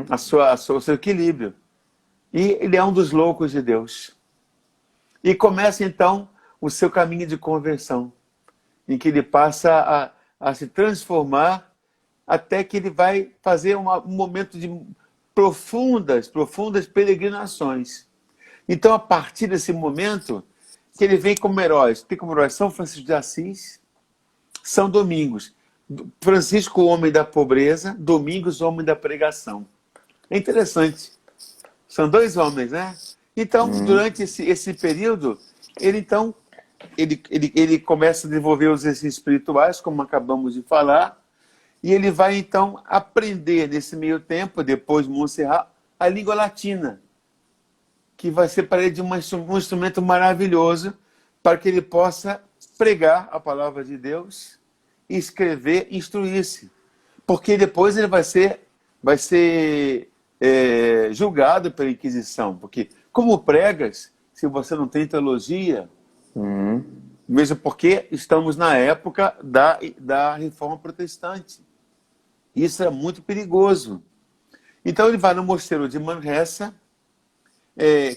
o seu equilíbrio. E ele é um dos loucos de Deus. E começa então o seu caminho de conversão, em que ele passa a se transformar até que ele vai fazer um momento de profundas peregrinações. Então, a partir desse momento, que ele vem como heróis. Tem como heróis São Francisco de Assis, São Domingos. Francisco, o homem da pobreza, Domingos, o homem da pregação. É interessante. São dois homens, né? Então, durante esse período, ele começa a desenvolver os exercícios espirituais, como acabamos de falar, e ele vai, então, aprender, nesse meio tempo, depois de Montserrat, a língua latina, que vai ser para ele um instrumento maravilhoso para que ele possa pregar a palavra de Deus, escrever, instruir-se. Porque depois ele vai ser julgado pela Inquisição. Porque como pregas, se você não tem teologia, mesmo porque estamos na época da Reforma Protestante. Isso é muito perigoso. Então ele vai no mosteiro de Manresa,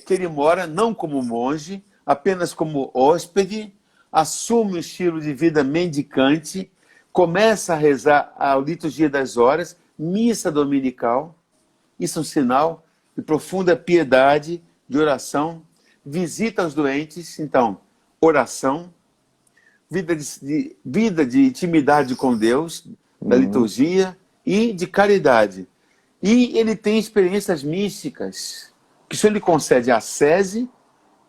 que ele mora não como monge, apenas como hóspede, assume o estilo de vida mendicante, começa a rezar a liturgia das horas, missa dominical. Isso é um sinal de profunda piedade, de oração, visita aos doentes, então, oração, vida de intimidade com Deus, da liturgia e de caridade. E ele tem experiências místicas, que só lhe concede ascese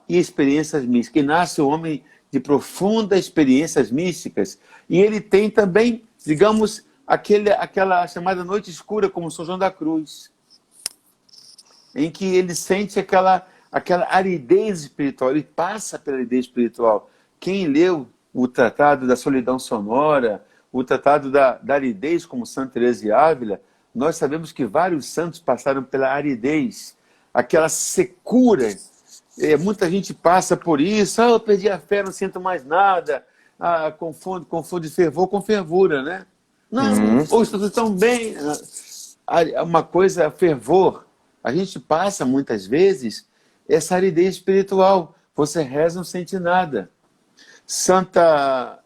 e experiências místicas. E nasce um homem de profundas experiências místicas. E ele tem também, digamos, aquela chamada noite escura, como São João da Cruz, em que ele sente aquela aridez espiritual. Ele passa pela aridez espiritual. Quem leu o Tratado da Solidão Sonora, o Tratado da Aridez, como Santa Teresa de Ávila, nós sabemos que vários santos passaram pela aridez, aquela secura. Muita gente passa por isso. Eu perdi a fé, não sinto mais nada. Confunde fervor com fervura, né? Não, ou estou tão bem. Uma coisa, fervor. A gente passa, muitas vezes, essa aridez espiritual. Você reza, não sente nada. Santa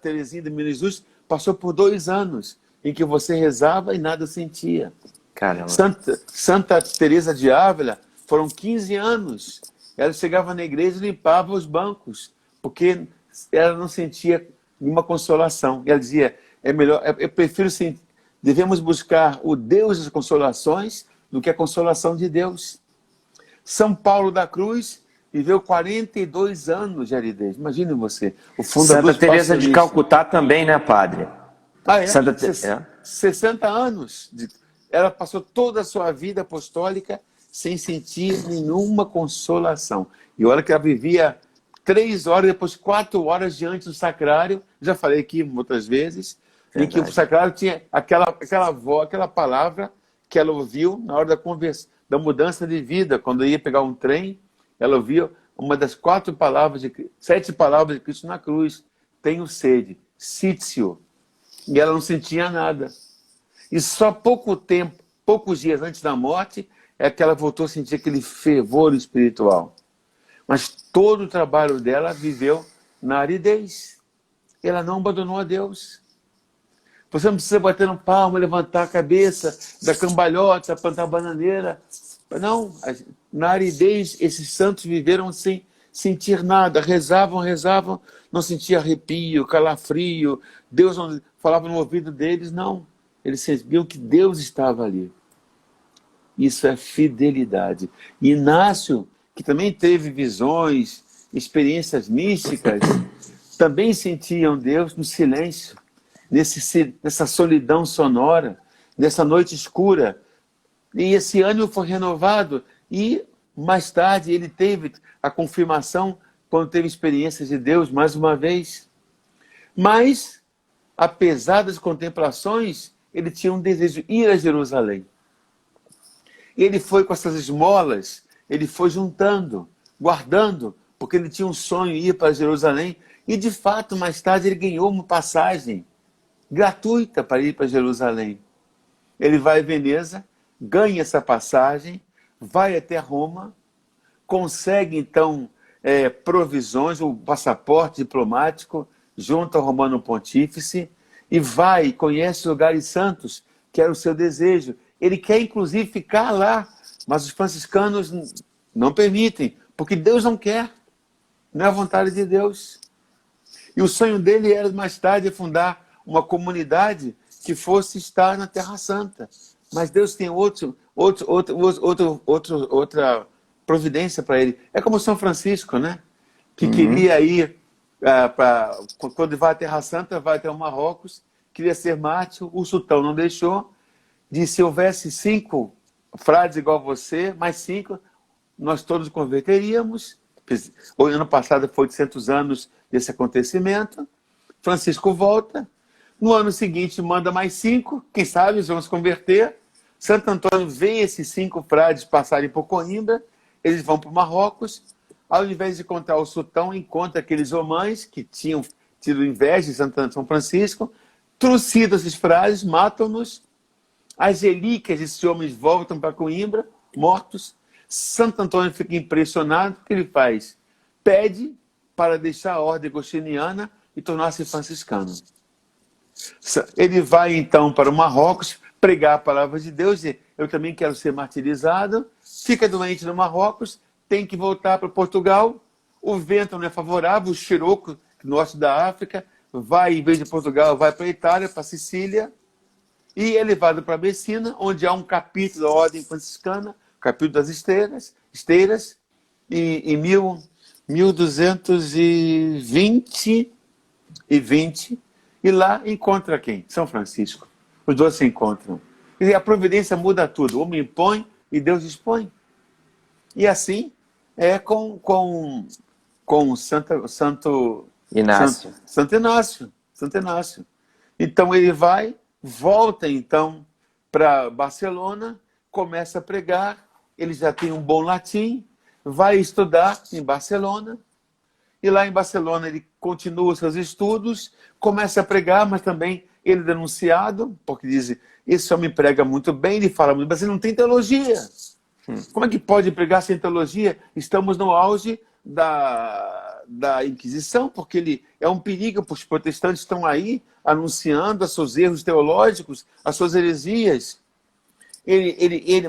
Teresinha de Jesus passou por 2 anos em que você rezava e nada sentia. Caramba. Santa Teresa de Ávila foram 15 anos. Ela chegava na igreja e limpava os bancos, porque ela não sentia nenhuma consolação. E ela dizia, eu prefiro sentir, devemos buscar o Deus das consolações do que a consolação de Deus. São Paulo da Cruz viveu 42 anos de aridez. Imagine você. O fundador Santa Teresa de Calcutá também, né, padre? 60 anos. Ela passou toda a sua vida apostólica sem sentir nenhuma consolação. E olha que ela vivia 3 horas, depois 4 horas diante do sacrário. Já falei aqui outras vezes. em que o sacrário tinha aquela voz, aquela palavra que ela ouviu na hora da mudança de vida. Quando ia pegar um trem, ela ouvia uma das 7 palavras de Cristo na cruz. Tenho sede, sítio. E ela não sentia nada. E só poucos dias antes da morte, é que ela voltou a sentir aquele fervor espiritual. Mas todo o trabalho dela viveu na aridez. Ela não abandonou a Deus. Você não precisa bater no palmo, levantar a cabeça, da cambalhota, plantar bananeira. Não, na aridez, esses santos viveram sem sentir nada. Rezavam, não sentia arrepio, calafrio. Deus não falava no ouvido deles, não. Eles sabiam que Deus estava ali. Isso é fidelidade. E Inácio, que também teve visões, experiências místicas, também sentiam Deus no silêncio, nessa solidão sonora, nessa noite escura. E esse ânimo foi renovado e, mais tarde, ele teve a confirmação quando teve experiências de Deus, mais uma vez. Mas, apesar das contemplações, ele tinha um desejo de ir a Jerusalém. Ele foi com essas esmolas, ele foi juntando, guardando, porque ele tinha um sonho de ir para Jerusalém. E, de fato, mais tarde, ele ganhou uma passagem gratuita para ir para Jerusalém. Ele vai a Veneza, ganha essa passagem, vai até Roma, consegue, então, provisões, o passaporte diplomático, junto ao Romano Pontífice, e vai, conhece lugares santos, que era o seu desejo. Ele quer, inclusive, ficar lá, mas os franciscanos não permitem, porque Deus não quer, não é a vontade de Deus. E o sonho dele era, mais tarde, fundar uma comunidade que fosse estar na Terra Santa. Mas Deus tem outra providência para ele. É como São Francisco, né? Que queria ir, quando vai à Terra Santa, vai até o Marrocos, queria ser mártir, o sultão não deixou, disse: se houvesse 5 frades igual a você, mais 5, nós todos converteríamos. O ano passado foi 800 anos desse acontecimento. Francisco volta. No ano seguinte, manda mais 5. Quem sabe eles vão se converter. Santo Antônio vê esses 5 frades passarem por Coimbra. Eles vão para o Marrocos. Ao invés de encontrar o sultão, encontra aqueles homães que tinham tido inveja de São Francisco. Trucidam esses frades, matam-nos. As relíquias desses homens voltam para Coimbra, mortos. Santo Antônio fica impressionado. O que ele faz? Pede para deixar a ordem agostiniana e tornar-se franciscano. Ele vai, então, para o Marrocos, pregar a palavra de Deus, e eu também quero ser martirizado. Fica doente no Marrocos, tem que voltar para Portugal. O vento não é favorável, o Xiroco, norte da África, vai, em vez de Portugal, vai para a Itália, para a Sicília, e é levado para Messina, onde há um capítulo da Ordem Franciscana, o capítulo das esteiras, e em 1220 e lá encontra quem? São Francisco. Os dois se encontram. E a providência muda tudo. O homem impõe e Deus dispõe. E assim é com Santo Inácio. Santo Inácio. Então ele volta então para Barcelona, começa a pregar. Ele já tem um bom latim, vai estudar em Barcelona. E lá em Barcelona ele continua seus estudos, começa a pregar, mas também ele é denunciado, porque diz: esse homem prega muito bem, ele fala muito, mas ele não tem teologia. Como é que pode pregar sem teologia? Estamos no auge da Inquisição, porque ele é um perigo, porque os protestantes estão aí anunciando os seus erros teológicos, as suas heresias.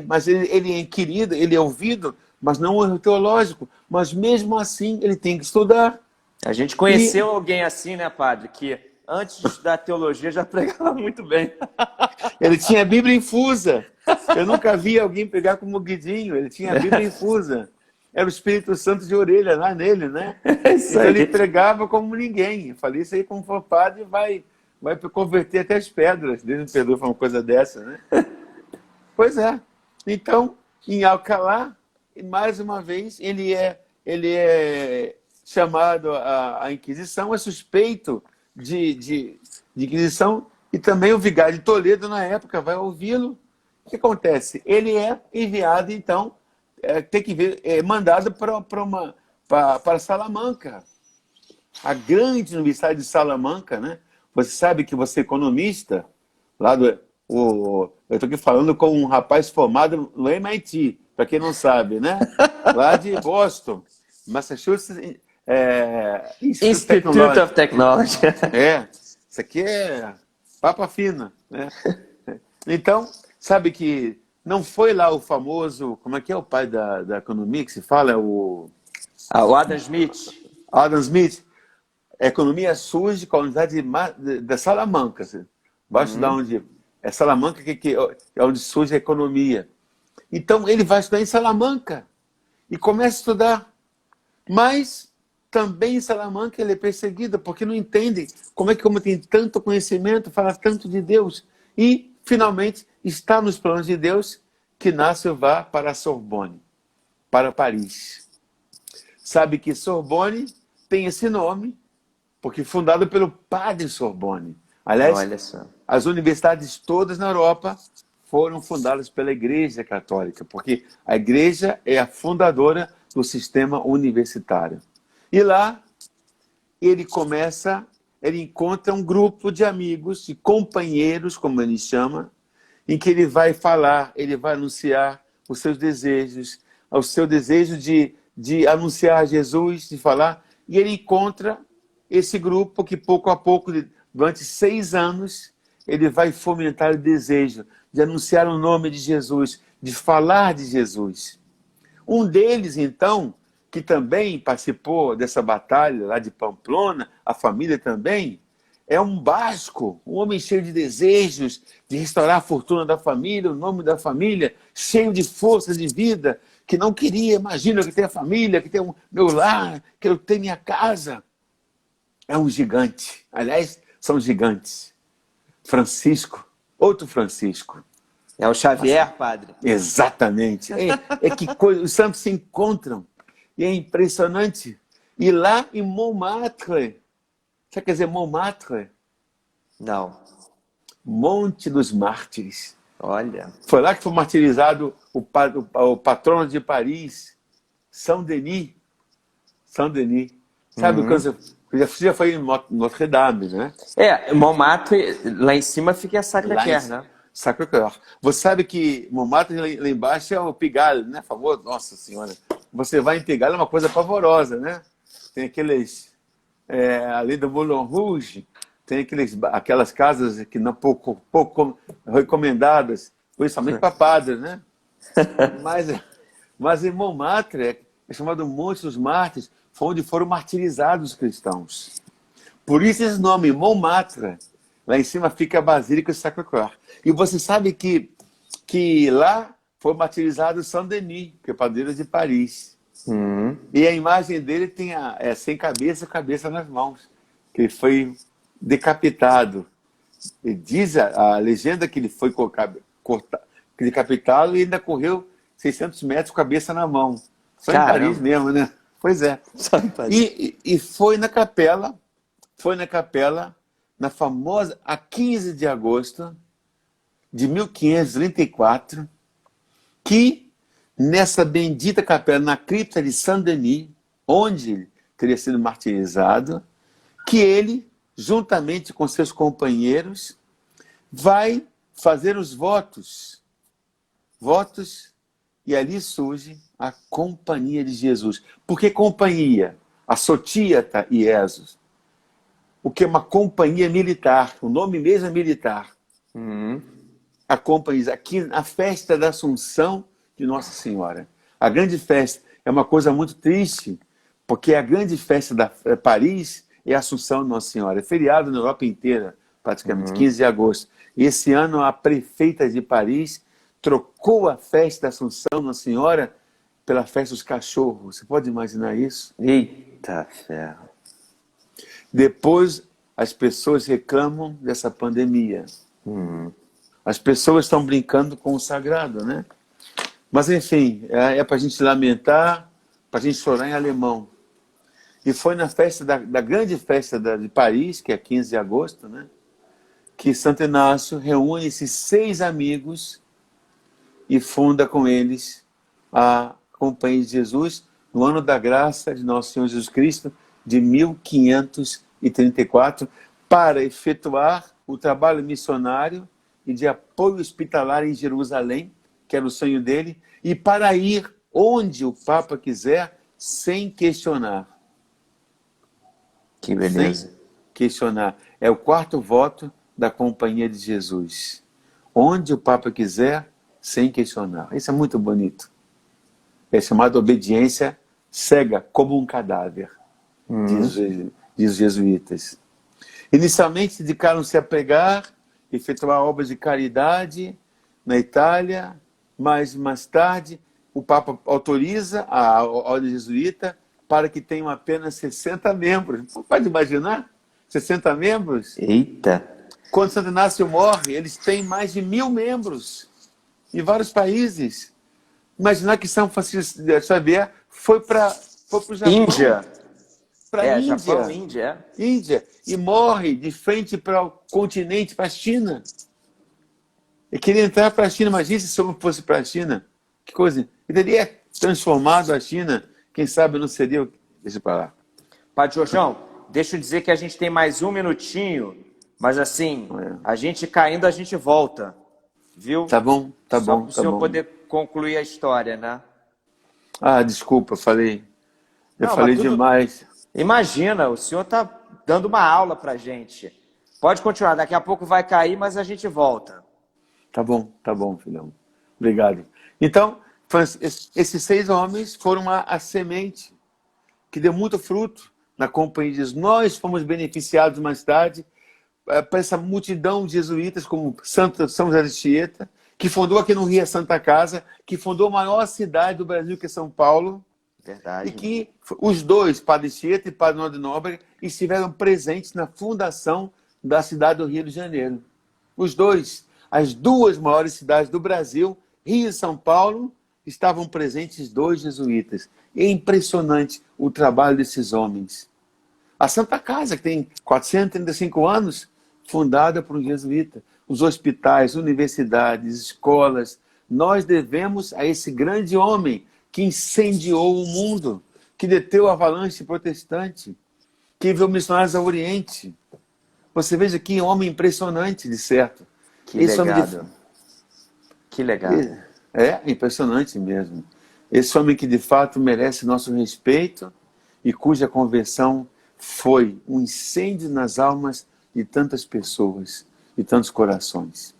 Mas ele é inquirido, ele é ouvido, mas não um erro teológico. Mas mesmo assim ele tem que estudar. A gente conheceu alguém assim, né, padre? Que antes de estudar teologia já pregava muito bem. Ele tinha a Bíblia infusa. Eu nunca vi alguém pregar como Guidinho. Ele tinha a Bíblia infusa. Era o Espírito Santo de orelha lá nele, né? Então ele pregava como ninguém. Eu falei: isso aí, como for padre, vai converter até as pedras. Deus me perdoe por uma coisa dessa, né? Pois é. Então, em Alcalá, mais uma vez, ele é chamado à Inquisição, é suspeito de Inquisição, E também o vigário de Toledo, na época, vai ouvi-lo. O que acontece? Ele é enviado, então, tem que ver, mandado para Salamanca, a grande universidade de Salamanca, né? Você sabe que você é economista, lá eu estou aqui falando com um rapaz formado no MIT, para quem não sabe, né? Lá de Boston, Massachusetts Institute of Technology. Isso aqui é papa fina, né? Então, sabe que não foi lá o famoso, como é que é o pai da economia que se fala? O Adam Smith. Adam Smith. A economia surge com a unidade da Salamanca. Vai estudar onde é Salamanca, que é onde surge a economia. Então, ele vai estudar em Salamanca e começa a estudar. Mas também em Salamanca ele é perseguido, porque não entende como tem tanto conhecimento, fala tanto de Deus. E, finalmente, está nos planos de Deus que Inácio vá para a Sorbonne, para Paris. Sabe que Sorbonne tem esse nome, porque fundado pelo padre Sorbonne. Aliás, olha só, as universidades todas na Europa foram fundadas pela Igreja Católica, porque a Igreja é a fundadora do sistema universitário. E lá ele encontra um grupo de amigos, de companheiros, como ele chama, em que ele vai falar, ele vai anunciar os seus desejos, o seu desejo de anunciar Jesus, de falar, e ele encontra esse grupo que pouco a pouco, durante 6 anos, ele vai fomentar o desejo de anunciar o nome de Jesus, de falar de Jesus. Um deles, então, que também participou dessa batalha lá de Pamplona, a família também, é um basco, um homem cheio de desejos, de restaurar a fortuna da família, o nome da família, cheio de força de vida, que não queria, imagina, que tem a família, que tem o meu lar, que eu tenho minha casa. É um gigante. Aliás, são gigantes. Francisco, outro Francisco. É o Xavier, padre. Exatamente. Que coisa, os santos se encontram. E é impressionante. E lá em Montmartre, você quer dizer Montmartre? Não. Monte dos Mártires. Olha. Foi lá que foi martirizado o patrono de Paris, São Denis. São Denis. Sabe quando você já foi em Notre Dame, né? Montmartre, lá em cima fica a Sacré-Cœur, né? Sacré-Cœur. Você sabe que Montmartre lá embaixo é o Pigalle, né? Famoso. Nossa Senhora. Você vai em Pigalle, é uma coisa pavorosa, né? Tem aqueles... ali do Moulin Rouge, tem aquelas casas que não pouco recomendadas, principalmente para padres, né? mas em Montmartre, é chamado Monte dos Mártires, foi onde foram martirizados os cristãos. Por isso esse nome, Montmartre. Lá em cima fica a Basílica de Sacré-Cœur. E você sabe que lá foi martirizado São Denis, que é padroeiro de Paris. E a imagem dele tem sem cabeça, cabeça nas mãos. Que ele foi decapitado. E diz a legenda que ele foi decapitado e ainda correu 600 metros, cabeça na mão. Só em Paris mesmo, né? Pois é. E foi na capela, na famosa, a 15 de agosto de 1534, que nessa bendita capela, na cripta de Saint-Denis, onde ele teria sido martirizado, que ele, juntamente com seus companheiros, vai fazer os votos. E ali surge a Companhia de Jesus. Por que companhia? A Sotíata e Jesus. O que é uma companhia militar. O nome mesmo é militar. A companhia, aqui na festa da Assunção de Nossa Senhora. A grande festa é uma coisa muito triste, porque a grande festa da Paris é a Assunção de Nossa Senhora. É feriado na Europa inteira, praticamente, 15 de agosto. E esse ano a prefeita de Paris trocou a festa da Assunção de Nossa Senhora pela festa dos cachorros. Você pode imaginar isso? Eita ferro. Depois as pessoas reclamam dessa pandemia. As pessoas estão brincando com o sagrado, né? Mas, enfim, é para a gente lamentar, para a gente chorar em alemão. E foi na festa da grande festa de Paris, que é 15 de agosto, né? que Santo Inácio reúne esses 6 amigos e funda com eles a Companhia de Jesus no ano da graça de Nosso Senhor Jesus Cristo, de 1534, para efetuar o trabalho missionário e de apoio hospitalar em Jerusalém, que era o sonho dele, e para ir onde o Papa quiser, sem questionar. Que beleza. Sem questionar. É o 4º voto da Companhia de Jesus. Onde o Papa quiser, sem questionar. Isso é muito bonito. É chamado obediência cega, como um cadáver, diz os jesuítas. Inicialmente dedicaram-se a pregar, efetuar obras de caridade na Itália, mas mais tarde o Papa autoriza a ordem jesuíta para que tenham apenas 60 membros. Você pode imaginar? 60 membros? Eita! Quando Santo Inácio morre, eles têm mais de 1000 membros em vários países. Imaginar que São Francisco Xavier foi para o Japão. Índia. Para a Índia. Japão, Índia. Índia. E morre de frente para o continente, para a China. Ele queria entrar para a China. Imagina se eu fosse para a China. Que coisa. Ele teria transformado a China. Quem sabe não seria... Deixa para lá. Padre Jorjão, deixa eu dizer que a gente tem mais um minutinho, mas assim, a gente caindo, a gente volta. Viu? Tá bom, tá Só bom. para o senhor poder concluir a história, né? Ah, desculpa, falei. Eu Não, falei mas tudo- demais. Imagina, o senhor está dando uma aula para a gente. Pode continuar, daqui a pouco vai cair, mas a gente volta. Tá bom, filhão. Obrigado. Então, esses 6 homens foram a semente que deu muito fruto na Companhia de Jesus. Nós fomos beneficiados mais tarde para essa multidão de jesuítas, como São José de Anchieta, que fundou aqui no Rio a Santa Casa, que fundou a maior cidade do Brasil, que é São Paulo, Verdade. e que os dois, Padre Anchieta e Padre Nobre Nóbrega, estiveram presentes na fundação da cidade do Rio de Janeiro. Os dois, as 2 maiores cidades do Brasil, Rio e São Paulo, estavam presentes 2 jesuítas. É impressionante o trabalho desses homens. A Santa Casa, que tem 435 anos, fundada por um jesuíta. Os hospitais, universidades, escolas. Nós devemos a esse grande homem que incendiou o mundo, que deteu a avalanche protestante, que enviou missionários ao Oriente. Você veja que homem impressionante, de certo. Que Esse homem legado. Que legado. É impressionante mesmo. Esse homem que de fato merece nosso respeito e cuja conversão foi um incêndio nas almas de tantas pessoas e tantos corações.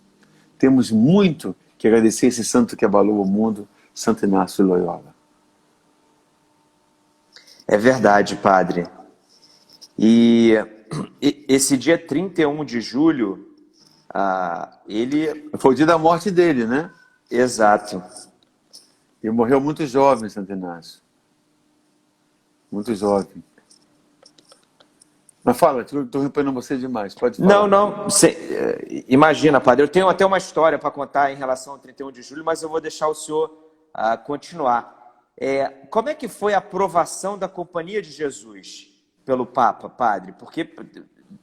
Temos muito que agradecer esse santo que abalou o mundo, Santo Inácio de Loyola. É verdade, padre. E esse dia 31 de julho, ele... Foi o dia da morte dele, né? Exato. Ele morreu muito jovem, Santo Inácio. Muito jovem. Mas fala, estou interrompendo você demais. Pode falar. Não. Imagina, padre, eu tenho até uma história para contar em relação ao 31 de julho, mas eu vou deixar o senhor continuar. Como é que foi a aprovação da Companhia de Jesus pelo Papa, padre? Porque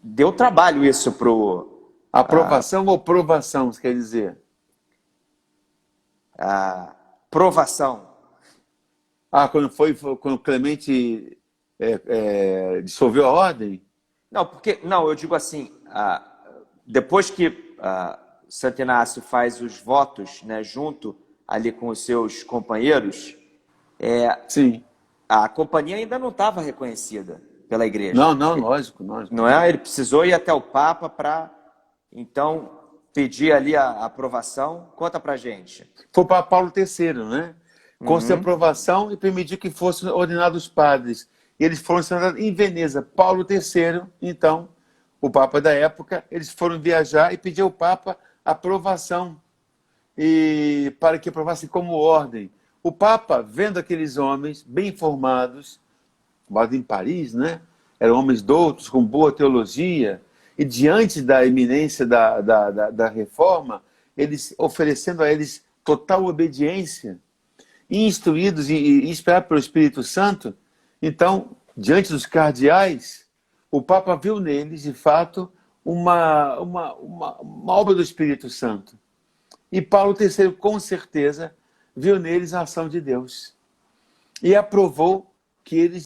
deu trabalho isso pro... Aprovação ou provação, você quer dizer? Provação. Quando Clemente dissolveu a ordem? Não, eu digo assim, depois que Santo Inácio faz os votos, né, junto ali com os seus companheiros, Sim. a companhia ainda não estava reconhecida pela igreja. Não, lógico. Não é? Ele precisou ir até o Papa para, então, pedir ali a aprovação. Conta pra gente. Foi para Paulo III, né? Concedeu aprovação e permitiu que fossem ordenados padres. E eles foram ordenados em Veneza. Paulo III, então, o Papa da época, eles foram viajar e pedir ao Papa aprovação e para que aprovasse como ordem. O Papa, vendo aqueles homens bem formados, formados em Paris, né? Eram homens doutos, com boa teologia, e diante da iminência da reforma, eles oferecendo a eles total obediência, instruídos e inspirados pelo Espírito Santo, então, diante dos cardeais, o Papa viu neles, de fato, uma obra do Espírito Santo. E Paulo III, com certeza, viu neles a ação de Deus. E aprovou que eles